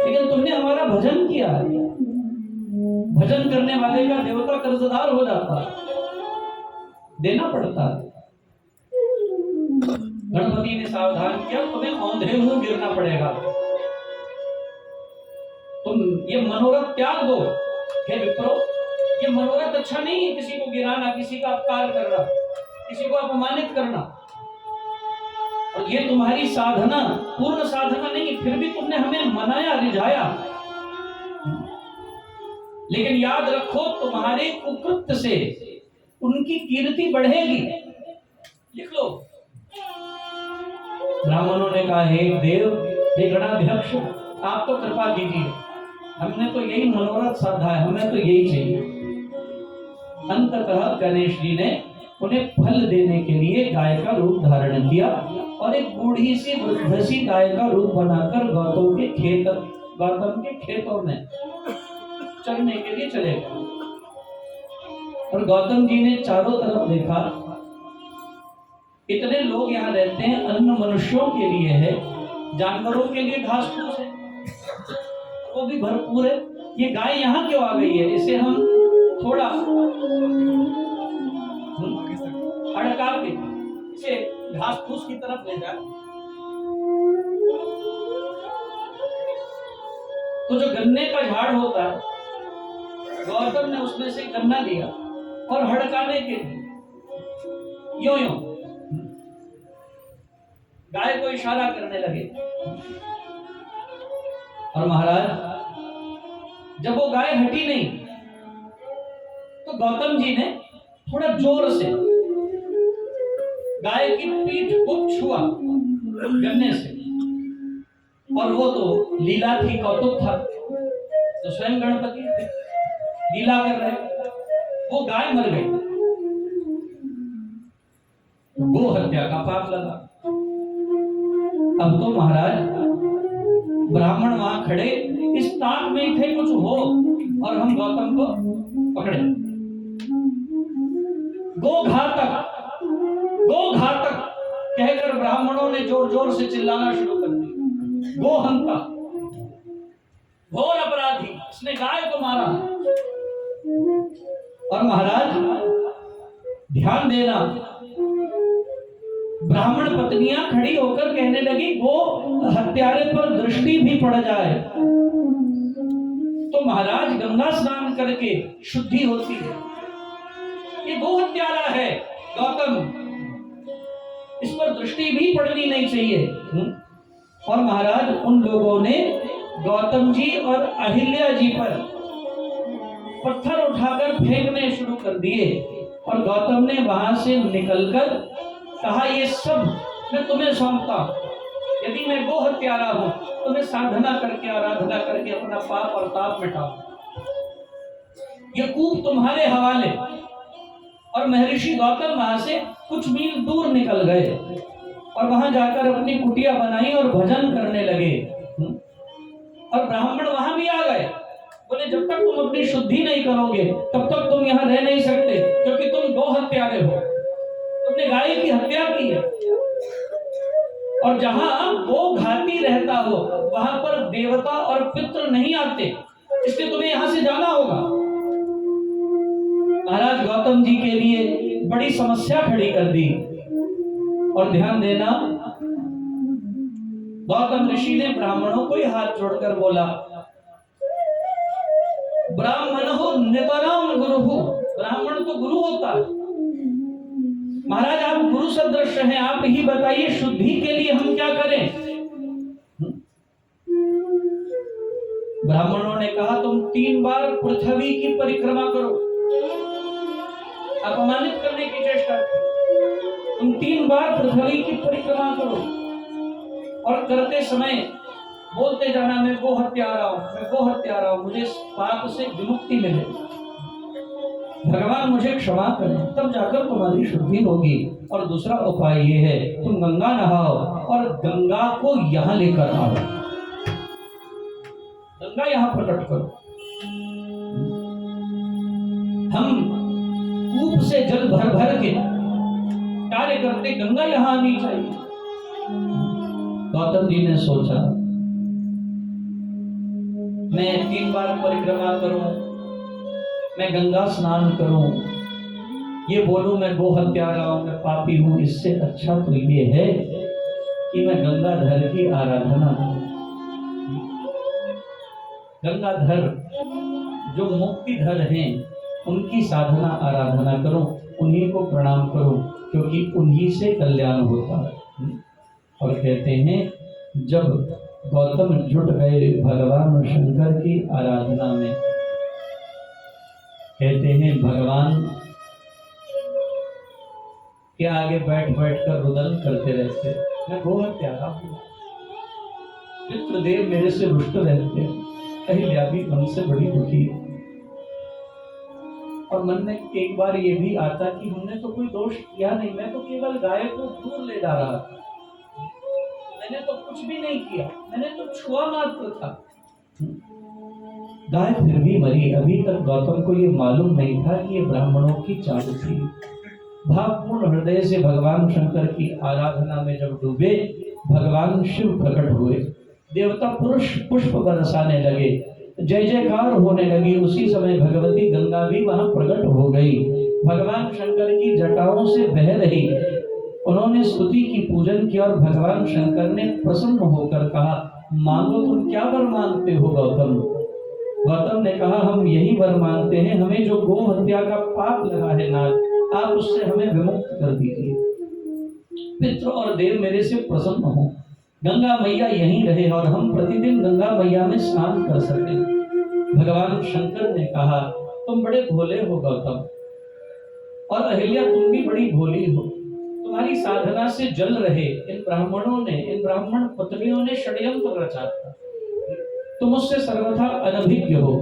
लेकिन तुमने हमारा भजन किया। भजन करने वाले का देवता कर्जदार हो जाता, देना पड़ता। गणपति ने सावधान किया तुम्हें औंधे मुंह गिरना पड़ेगा, तुम ये मनोरथ त्याग दो। हे विप्रो, ये मनोरथ अच्छा नहीं है, किसी को गिराना, किसी का अपकार करना, किसी को अपमानित करना। और ये तुम्हारी साधना पूर्ण साधना नहीं, फिर भी तुमने हमें मनाया, रिझाया। लेकिन याद रखो तुम्हारे कुकृत्य से उनकी कीर्ति बढ़ेगी। लिख लो। ब्राह्मणों ने कहा हे देव, हे गणाध्यक्ष, आप तो कृपा कीजिए, हमने तो यही मनोरथ साधा है, हमें तो यही चाहिए। अंततः गणेश जी ने उन्हें फल देने के लिए गाय का रूप धारण किया और एक बूढ़ी सी वृद्ध सी गाय का रूप बनाकर गौतम के खेतों में चरने के लिए चले गए। और गौतम जी ने चारों तरफ देखा, इतने लोग यहाँ रहते हैं, अन्न मनुष्यों के लिए है, जानवरों के लिए घास फूस है, वो भी भरपूर है। ये गाय यहाँ क्यों आ गई है? इसे हम थोड़ा हड़का के इसे घास फूस की तरफ ले जाए। तो जो गन्ने का झाड़ होता है, गौतम ने उसमें से गन्ना दिया और हड़काने के लिए यो यो गाय को इशारा करने लगे। और महाराज जब वो गाय हटी नहीं तो गौतम जी ने थोड़ा जोर से गाय की पीठ को छुआ गन्ने से, और वो तो लीला थी, कौतुक था, तो स्वयं गणपति थे, लीला कर रहे, वो गाय मर गई। गो हत्या का पाप लगा। अब तो महाराज ब्राह्मण वहां खड़े इस ताक में थे कुछ हो और हम गौतम को पकड़े। गो घातक, गो घातक कहकर ब्राह्मणों ने जोर जोर से चिल्लाना शुरू कर दिया। गो हंता, घोर अपराधी, इसने गाय को मारा। और महाराज ध्यान देना, ब्राह्मण पत्नियां खड़ी होकर कहने लगी गो हत्यारे पर दृष्टि भी पड़ जाए तो महाराज गंगा स्नान करके शुद्धि होती है। ये गो हत्यारा है गौतम, इस पर दृष्टि भी पड़नी नहीं चाहिए। और महाराज उन लोगों ने गौतम जी और अहिल्या जी पर पत्थर उठाकर फेंकने शुरू कर दिए। और गौतम ने वहां से निकलकर कहा ये सब मैं तुम्हें सौंपता हूं। यदि मैं गो हत्यारा हूं तो मैं साधना करके, आराधना करके अपना पाप और ताप मिटाऊं। ये कूप तुम्हारे हवाले। और महर्षि गौतम वहां से कुछ मील दूर निकल गए और वहां जाकर अपनी कुटिया बनाई और भजन करने लगे। और ब्राह्मण वहां भी आ गए, बोले जब तक तुम अपनी शुद्धि नहीं करोगे तब तक तुम यहाँ रह नहीं सकते, क्योंकि तुम गो हत्यारे हो, तुमने गाय की हत्या की है। और जहां गो घाती रहता हो वहां पर देवता और पितृ नहीं आते, इसलिए तुम्हें यहां से जाना होगा। महाराज गौतम जी के लिए बड़ी समस्या खड़ी कर दी। और ध्यान देना, गौतम ऋषि ने ब्राह्मणों को ही हाथ जोड़कर बोला ब्राह्मणो नितराम गुरुः, ब्राह्मण तो गुरु होता है। महाराज आप गुरु सदृश हैं, आप ही बताइए शुद्धि के लिए हम क्या करें? ब्राह्मणों ने कहा तुम 3 बार पृथ्वी की परिक्रमा करो। अपमानित करने की चेष्टा की। तुम 3 बार पृथ्वी की परिक्रमा करो और करते समय बोलते जाना मैं गो हत्यारा हूं, मैं गो हत्यारा हूं, मुझे पाप से विमुक्ति मिले, भगवान मुझे क्षमा करें, तब जाकर तुम्हारी शुद्धि होगी। और दूसरा उपाय ये है तुम गंगा नहाओ और गंगा को यहां लेकर आओ, गंगा यहां प्रकट करो। हम कूप से जल भर भर के कार्य करते, गंगा यहां आनी चाहिए। गौतम जी ने सोचा मैं 3 बार परिक्रमा करूं, मैं गंगा स्नान करूं, ये बोलूं मैं गो हत्यारा हूं, मैं पापी हूं, इससे अच्छा तो ये है कि मैं गंगाधर की आराधना करूं। गंगाधर जो मुक्तिधर हैं उनकी साधना आराधना करूं, उन्हीं को प्रणाम करूं, क्योंकि उन्हीं से कल्याण होता है। और कहते हैं जब गौतम जुट गए भगवान शंकर की आराधना में, कहते हैं भगवान के आगे बैठ बैठ कर रुदन करते रहते, मैं गो हत्यारा हूं, मित्रदेव मेरे से रुष्ट रहते, अहिल्या भी मन से बड़ी दुखी। और मन में एक बार ये भी आता कि हमने तो कोई दोष किया नहीं, मैं तो केवल गाय को दूर ले जा रहा था, मैंने तो कुछ भी नहीं किया, मैंने तो छुआ मात्र था। गाय फिर भी मरी। अभी तक गौतम को ये मालूम नहीं था कि ये ब्राह्मणों की चाल थी। भावपूर्ण हृदय से भगवान शंकर की आराधना में जब डूबे, भगवान शिव प्रकट हुए, देवता पुरुष पुष्प बरसाने लगे, जय जयकार होने लगी। उसी समय भगवती गंगा भी वहां प्रकट हो गई, भगवान शंकर की जटाओं से बह रही। उन्होंने स्तुति की, पूजन किया और भगवान शंकर ने प्रसन्न होकर कहा मांगो, तुम क्या वर मांगते हो गौतम? गौतम ने कहा हम यही वर मांगते हैं, हमें जो गो हत्या का पाप लगा है नाथ, आप उससे हमें विमुक्त कर दीजिए। पितृ और देव मेरे से प्रसन्न हो, गंगा मैया यहीं रहे और हम प्रतिदिन गंगा मैया में स्नान कर सके। भगवान शंकर ने कहा तुम बड़े भोले हो गौतम, और अहिल्या तुम भी बड़ी भोली हो, तुम्हारी साधना से जल रहे इन ब्राह्मणों ने, इन ब्राह्मण पत्नियों ने षड्यंत्र रचा था। तुम उससे सर्वथा अनभिज्ञ हो,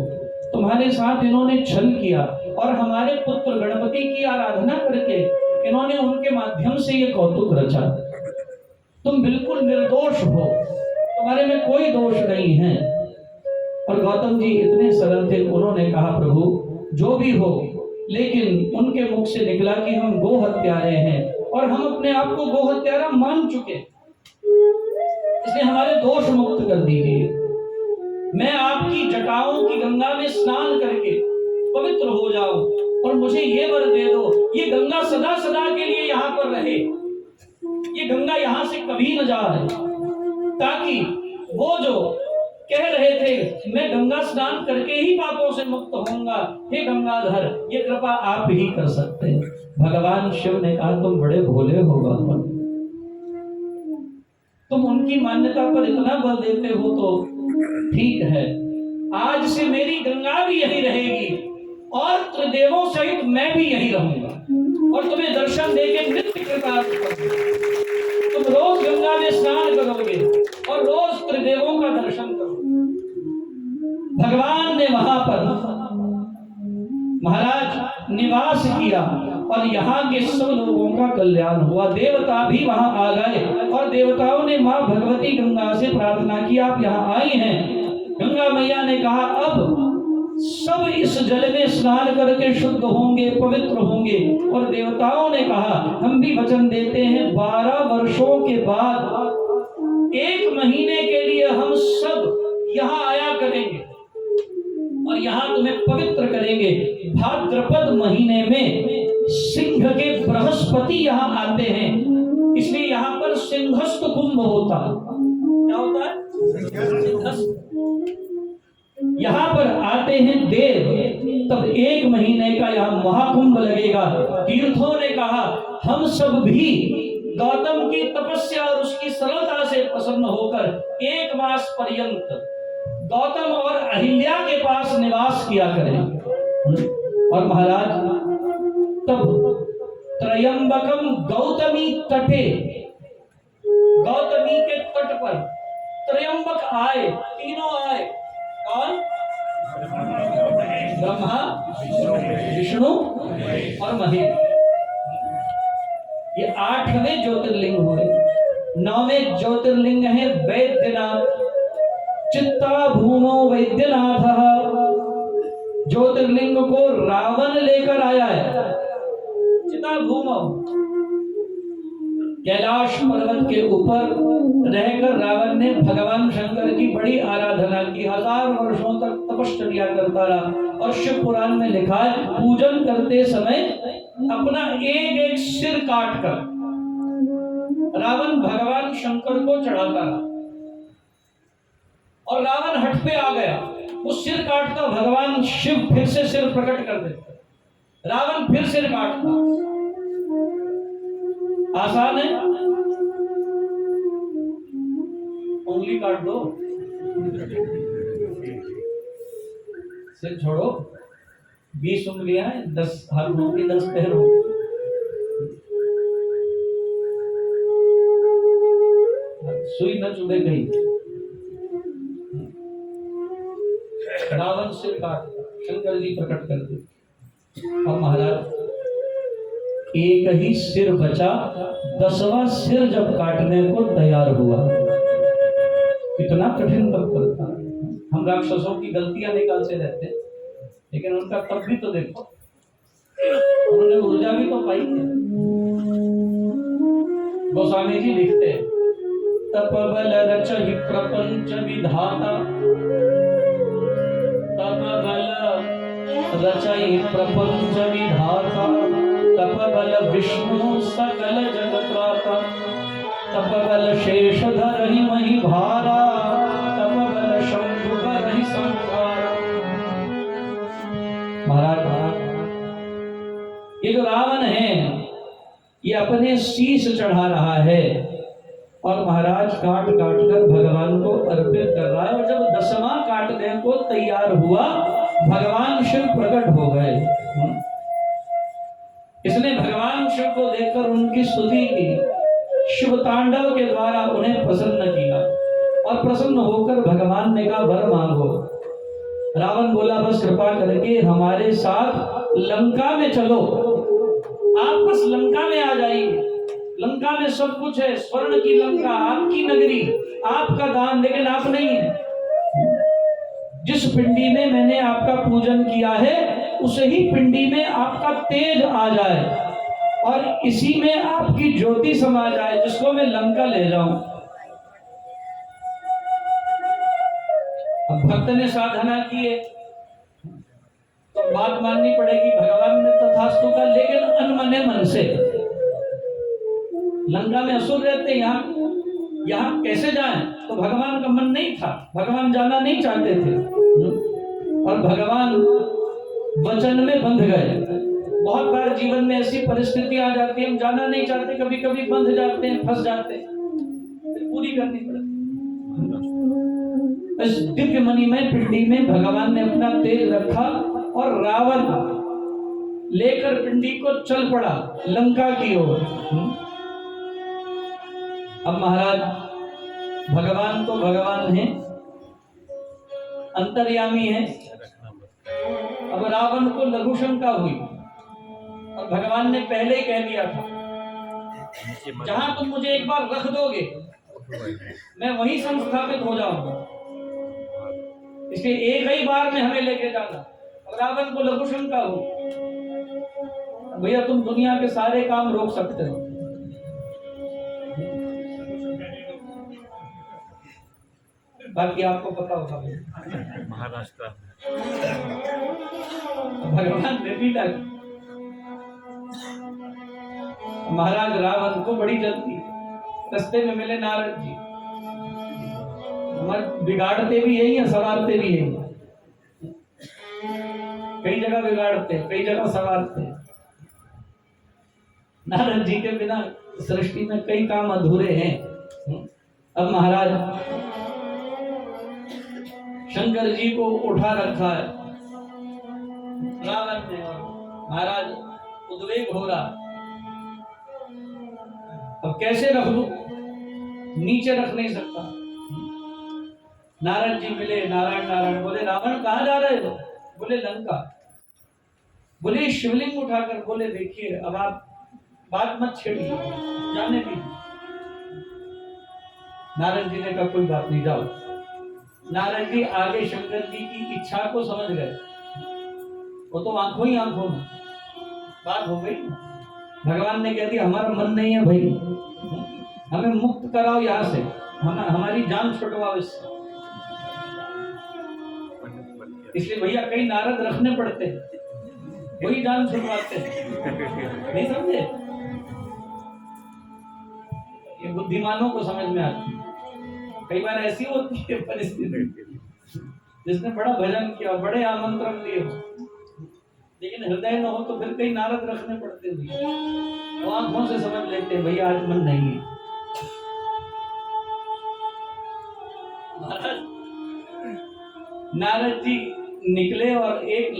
तुम्हारे साथ इन्होंने छल किया और हमारे पुत्र गणपति की आराधना करके इन्होंने उनके माध्यम से ये कौतुक रचा। तुम बिल्कुल निर्दोष हो, तुम्हारे में कोई दोष नहीं है। और गौतम जी इतने सरल थे, उन्होंने कहा प्रभु जो भी हो, लेकिन उनके मुख से निकला कि हम गो हत्यारे हैं और हम अपने आप को गो हत्यारा मान चुके, इसलिए हमारे दोष मुक्त कर दीजिए। मैं आपकी जटाओं की गंगा में स्नान करके पवित्र हो जाऊं और मुझे ये वर दे दो, ये गंगा सदा सदा के लिए यहाँ पर रहे, ये गंगा यहाँ से कभी न जाए, ताकि वो जो कह रहे थे मैं गंगा स्नान करके ही पापों से मुक्त होऊंगा, हे गंगाधर ये कृपा आप ही कर सकते हैं। भगवान शिव ने कहा तुम बड़े भोले हो गौतम, तुम उनकी मान्यता पर इतना बल देते हो तो ठीक है, आज से मेरी गंगा भी यही रहेगी और त्रिदेवों सहित मैं भी यही रहूंगा और तुम्हें दर्शन देके नित्य कृपा करूंगा। तुम रोज गंगा में स्नान करोगे और रोज त्रिदेवों का दर्शन करोगे। भगवान ने वहां पर महाराज निवास किया और यहाँ के सब लोगों का कल्याण हुआ। देवता भी वहां आ गए और देवताओं ने मां भगवती गंगा से प्रार्थना की आप यहाँ आई हैं। गंगा मैया ने कहा अब सब इस जल में स्नान करके शुद्ध होंगे, पवित्र होंगे। और देवताओं ने कहा हम भी वचन देते हैं 12 वर्षों के बाद 1 महीने के लिए हम सब यहाँ आया करेंगे और यहाँ तुम्हें पवित्र करेंगे। भाद्रपद महीने में सिंह के बृहस्पति यहाँ आते हैं, इसलिए यहाँ पर सिंहस्थ कुंभ होता है। क्या होता है? सिंहस्थ। यहाँ पर आते हैं देव तब 1 महीने का यहाँ महाकुंभ लगेगा। तीर्थों ने कहा हम सब भी गौतम की तपस्या और उसकी सरलता से प्रसन्न होकर 1 मास पर्यंत गौतम और अहिल्या के पास निवास किया करें। और महाराज तब त्रयंबकम गौतमी तटे, गौतमी के तट पर त्रयंबक आए, तीनों आए। कौन? ब्रह्मा, विष्णु और महेश। ये 8वें ज्योतिर्लिंग हुए। 9वें ज्योतिर्लिंग है वैद्यनाथ। चित्ता भूमो वैद्यनाथ। ज्योतिर्लिंग को रावण लेकर आया है। चित्ता भूमो, कैलाश पर्वत के ऊपर रहकर रावण ने भगवान शंकर की बड़ी आराधना की। 1000 वर्षों तक तपश्चर्या करता रहा। और शिव पुराण में लिखा है पूजन करते समय अपना एक सिर काट कर रावण भगवान शंकर को चढ़ाता रहा। और रावण हट पे आ गया, वो सिर काटता, भगवान शिव फिर से सिर प्रकट कर देते, रावण फिर सिर काटता। आसान है, उंगली काट दो, सिर छोड़ो। 20 उंगलियां हैं, 10 हाथ होंगे, 10 पैर होंगे। सुई न चुभे कहीं। रावण सिर काट, शंकर जी प्रकट कर दे। और महाराज एक ही सिर बचा, 10वां सिर जब काटने को तैयार हुआ। कितना कठिन तप करता। हम राक्षसों की गलतियां निकालते रहते, लेकिन उनका तप भी तो देखो, उन्होंने ऊर्जा भी तो पाई है। गोस्वामी जी लिखते हैं तप बल रचहि प्रपंच विधाता, तप बल रचहि प्रपंच विधाता, तप बल विष्णु सकल जगत त्राता, तप बल शेष धरहि मही भारा, तप बल शंभु करहि संहारा। महाराज ये जो रावण है ये अपने शीश चढ़ा रहा है और महाराज काट काट कर भगवान को अर्पित कर रहा है। और जब 10वां काटने को तैयार हुआ भगवान शिव प्रकट हो गए। इसने भगवान शिव को देखकर उनकी स्तुति की, शिव तांडव के द्वारा उन्हें प्रसन्न किया। और प्रसन्न होकर भगवान ने कहा वर मांगो। रावण बोला बस कृपा करके हमारे साथ लंका में चलो, आप बस लंका में आ जाइए। लंका में सब कुछ है, स्वर्ण की लंका, आपकी नगरी, आपका दान, लेकिन आप नहीं है। जिस पिंडी में मैंने आपका पूजन किया है उसे ही पिंडी में आपका तेज आ जाए और इसी में आपकी ज्योति समा जाए, जिसको मैं लंका ले जाऊं। अब भक्त ने साधना की है तो बात माननी पड़ेगी, भगवान ने तथास्तु का, लेकिन अनमने मन से। लंका में असुर रहते, यहाँ कैसे जाएं? तो भगवान का मन नहीं था, भगवान जाना नहीं चाहते थे। और भगवान वचन में बंध गए। बहुत बार जीवन में ऐसी परिस्थिति आ जाती है, हम जाना नहीं चाहते, कभी कभी बंध जाते हैं, फंस जाते हैं, पूरी करनी पड़ती। इस दिव्य मणि में पिंडी में भगवान ने अपना तेज रखा और रावण लेकर पिंडी को चल पड़ा लंका की ओर। अब महाराज भगवान तो भगवान है, अंतर्यामी है। अब रावण को लघु शंका हुई और भगवान ने पहले ही कह दिया था जहां तुम मुझे एक बार रख दोगे मैं वहीं संस्थापित हो जाऊंगा, इसलिए एक ही बार में हमें लेके जाना। अब रावण को लघु शंका हुई, भैया तुम दुनिया के सारे काम रोक सकते हो, बाकी आपको पता होगा महाराष्ट्र भगवान ने भी लग। महाराज रावण को बड़ी जल्दी, रास्ते में मिले नारद जी, हमारे बिगाड़ते भी यही है, सवारते भी यही। कई जगह बिगाड़ते, कई जगह संवारते। नारद जी के बिना सृष्टि में कई काम अधूरे हैं। अब महाराज शंकर जी को उठा रखा है रावण ने, और महाराज उद्वेग हो रहा। अब कैसे रख लूं, नीचे रख नहीं सकता। नारद जी मिले, नारायण नारायण बोले, रावण कहाँ जा रहे हो? बोले लंका। बोले शिवलिंग उठाकर, बोले देखिए अब आप बात मत छेड़िए, जाने दीजिए। नारद जी ने कहा कोई बात नहीं, जाओ। नारद जी आगे शंकर जी की इच्छा को समझ गए। वो तो आंखों ही आंखों में बात हो गई। भगवान ने कह दिया हमारा मन नहीं है भाई, हमें मुक्त कराओ यहाँ से, हमारी जान छुटवाओ इससे। इसलिए भैया कई नारद रखने पड़ते हैं, वही जान छुटवाते हैं। नहीं समझे? ये बुद्धिमानों को समझ में आती है। कई बार ऐसी होती है परिस्थिति, जिसने बड़ा भजन किया, बड़े आमंत्रण दिए, लेकिन हृदय न हो तो फिर कई नारद रखने पड़ते हैं। वो आंखों से समझ लेते हैं भैया आज मन नहीं है। नारद जी निकले और एक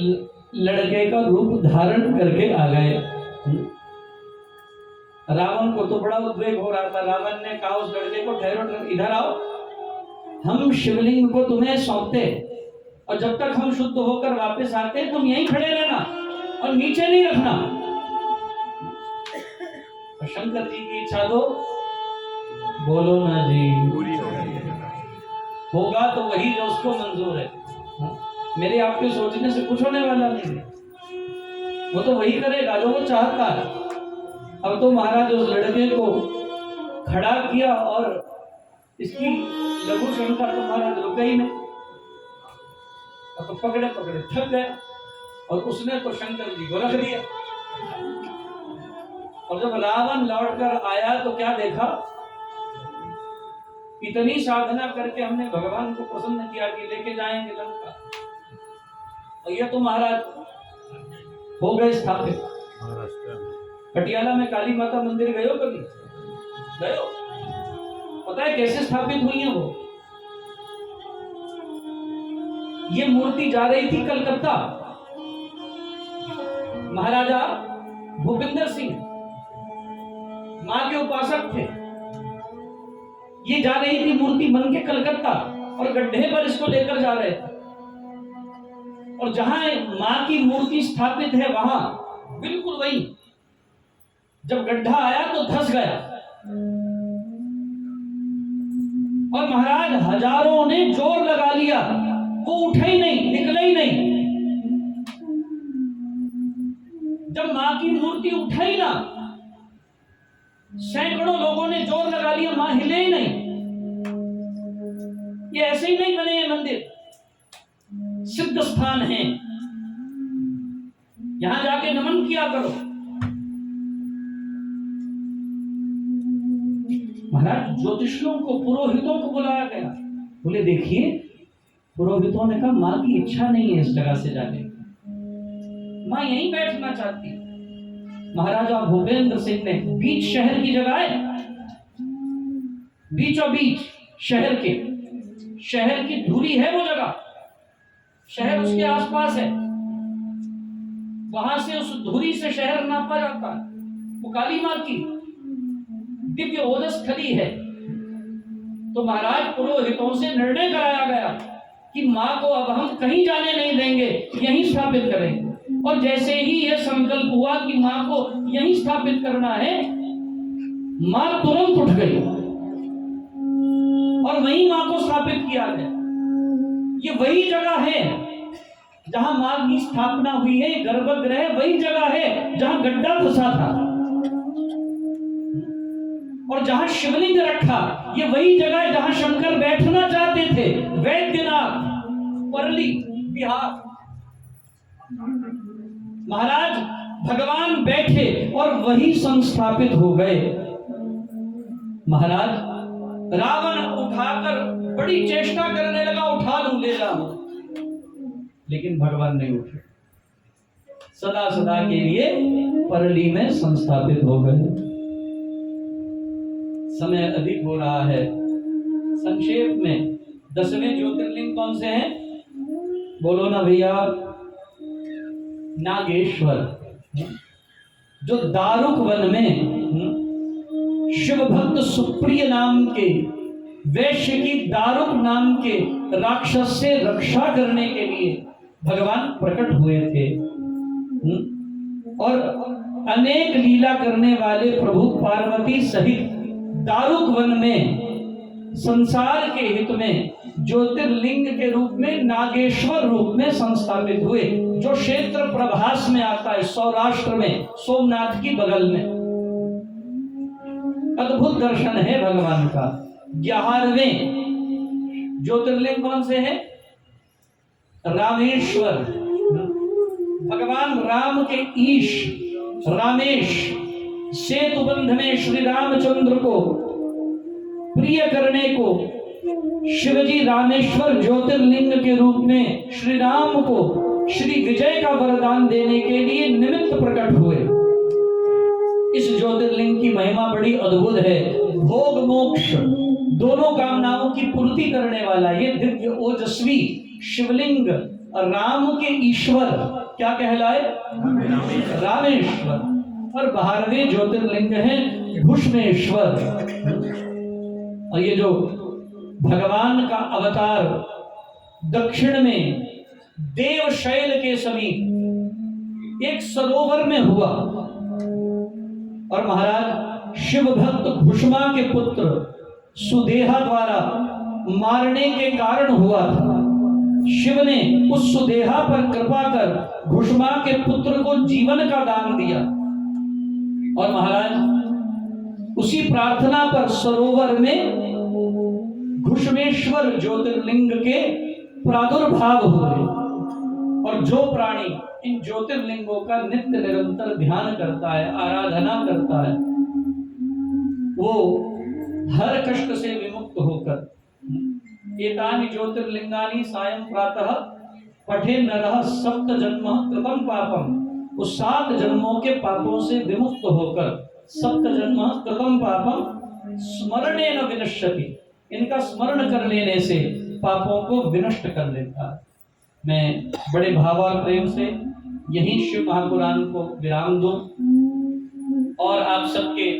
लड़के का रूप धारण करके आ गए। रावण को तो बड़ा उद्वेग हो रहा था। रावण ने कहा उस लड़के को, ठहरो, इधर आओ, हम शिवलिंग को तुम्हें सौंपते, और जब तक हम शुद्ध होकर वापस आते तुम यहीं खड़े रहना और नीचे नहीं रखना। और शंकर जी की इच्छा तो बोलो ना जी, होगा तो वही जो उसको मंजूर है। मेरे आपके सोचने से कुछ होने वाला नहीं है, वो तो वही करेगा जो वो चाहता है। अब तो महाराज उस लड़के को खड़ा किया और इसकी लघु शंका तो महाराज रुका ही नहीं। अब तो पकड़े पकड़े थक गए, और उसने तो शंकर जी को रख दिया। और जब रावण लौटकर आया तो क्या देखा, इतनी साधना करके हमने भगवान को प्रसन्न किया कि लेके जाएंगे लंका, और ये तो महाराज हो गए स्थापित। पटियाला में काली माता मंदिर गए हो कभी? गए हो? पता है कैसे स्थापित हुई है वो? ये मूर्ति जा रही थी कलकत्ता। महाराजा भूपिंदर सिंह मां के उपासक थे। ये जा रही थी मूर्ति बन के कलकत्ता, और गड्ढे पर इसको लेकर जा रहे थे। और जहां मां की मूर्ति स्थापित है वहां बिल्कुल वही, जब गड्ढा आया तो धंस गया, और महाराज हजारों ने जोर लगा लिया, वो उठा ही नहीं, निकला ही नहीं। जब मां की मूर्ति उठा ही ना, सैकड़ों लोगों ने जोर लगा लिया, मां हिले ही नहीं। ये ऐसे ही नहीं बने ये मंदिर, सिद्ध स्थान है, यहां जाके नमन किया करो। महाराज ज्योतिषियों को, पुरोहितों को बुलाया गया। बोले देखिए, पुरोहितों ने कहा मां की इच्छा नहीं है इस जगह से जाने, मां यहीं बैठना चाहती। महाराजा भूपेंद्र सिंह ने बीच शहर की जगह है, बीचों बीच शहर के, शहर की धुरी है वो जगह, शहर उसके आसपास है, वहां से उस धुरी से शहर नापा जाता है। वो काली मां की दिव्य ओजस स्थली है। तो महाराज पुरोहितों से निर्णय कराया गया कि मां को अब हम कहीं जाने नहीं देंगे, यहीं स्थापित करेंगे। और जैसे ही यह संकल्प हुआ कि मां को यहीं स्थापित करना है, मां तुरंत उठ गई और वहीं मां को स्थापित किया गया। ये वही जगह है जहां मां की स्थापना हुई है, गर्भगृह वही जगह है जहां गड्ढा फंसा था, और जहां शिवलिंग रखा ये वही जगह है जहां शंकर बैठना चाहते थे, वैद्यनाथ, परली, बिहार। महाराज भगवान बैठे और वही संस्थापित हो गए। महाराज रावण उठाकर बड़ी चेष्टा करने लगा, उठा लूं, ले जाऊं, लेकिन भगवान नहीं उठे, सदा सदा के लिए परली में संस्थापित हो गए। समय अधिक हो रहा है, संक्षेप में 10वें ज्योतिर्लिंग कौन से हैं? बोलो ना भैया। नागेश्वर, जो दारुक वन में शिव भक्त सुप्रिय नाम के वैश्य की दारुक नाम के राक्षस से रक्षा करने के लिए भगवान प्रकट हुए थे। और अनेक लीला करने वाले प्रभु पार्वती सहित दारुक वन में संसार के हित में ज्योतिर्लिंग के रूप में नागेश्वर रूप में संस्थापित हुए, जो क्षेत्र प्रभास में आता है, सौराष्ट्र में सोमनाथ की बगल में। अद्भुत दर्शन है भगवान का। 11वें ज्योतिर्लिंग कौन से है? रामेश्वर। भगवान राम के ईश रामेश सेतुबंध में श्री रामचंद्र को प्रिय करने को शिवजी रामेश्वर ज्योतिर्लिंग के रूप में श्री राम को श्री विजय का वरदान देने के लिए निमित्त प्रकट हुए। इस ज्योतिर्लिंग की महिमा बड़ी अद्भुत है। भोग मोक्ष दोनों कामनाओं की पूर्ति करने वाला ये दिव्य ओजस्वी शिवलिंग राम के ईश्वर क्या कहलाए? रामेश्वर। और 12वें ज्योतिर्लिंग है भूषणेश्वर। और ये जो भगवान का अवतार दक्षिण में देवशैल के समीप एक सरोवर में हुआ, और महाराज शिव भक्त भुष्मा के पुत्र सुदेहा द्वारा मारने के कारण हुआ था। शिव ने उस सुदेहा पर कृपा कर भुष्मा के पुत्र को जीवन का दान दिया, और महाराज उसी प्रार्थना पर सरोवर में घुष्मेश्वर ज्योतिर्लिंग के प्रादुर्भाव हुए। और जो प्राणी इन ज्योतिर्लिंगों का नित्य निरंतर ध्यान करता है, आराधना करता है, वो हर कष्ट से विमुक्त होकर एतानि ज्योतिर्लिंगानि सायं प्रातः पठे नरः सप्त जन्मः कृतं पापम, उस 7 जन्मों के पापों से विमुक्त होकर सप्त जन्मः कृतं पापम स्मरणेन विनश्यति, इनका स्मरण कर लेने से पापों को विनष्ट कर लेता है। मैं बड़े भाव और प्रेम से यही शिव महापुराण को विराम दूं और आप सबके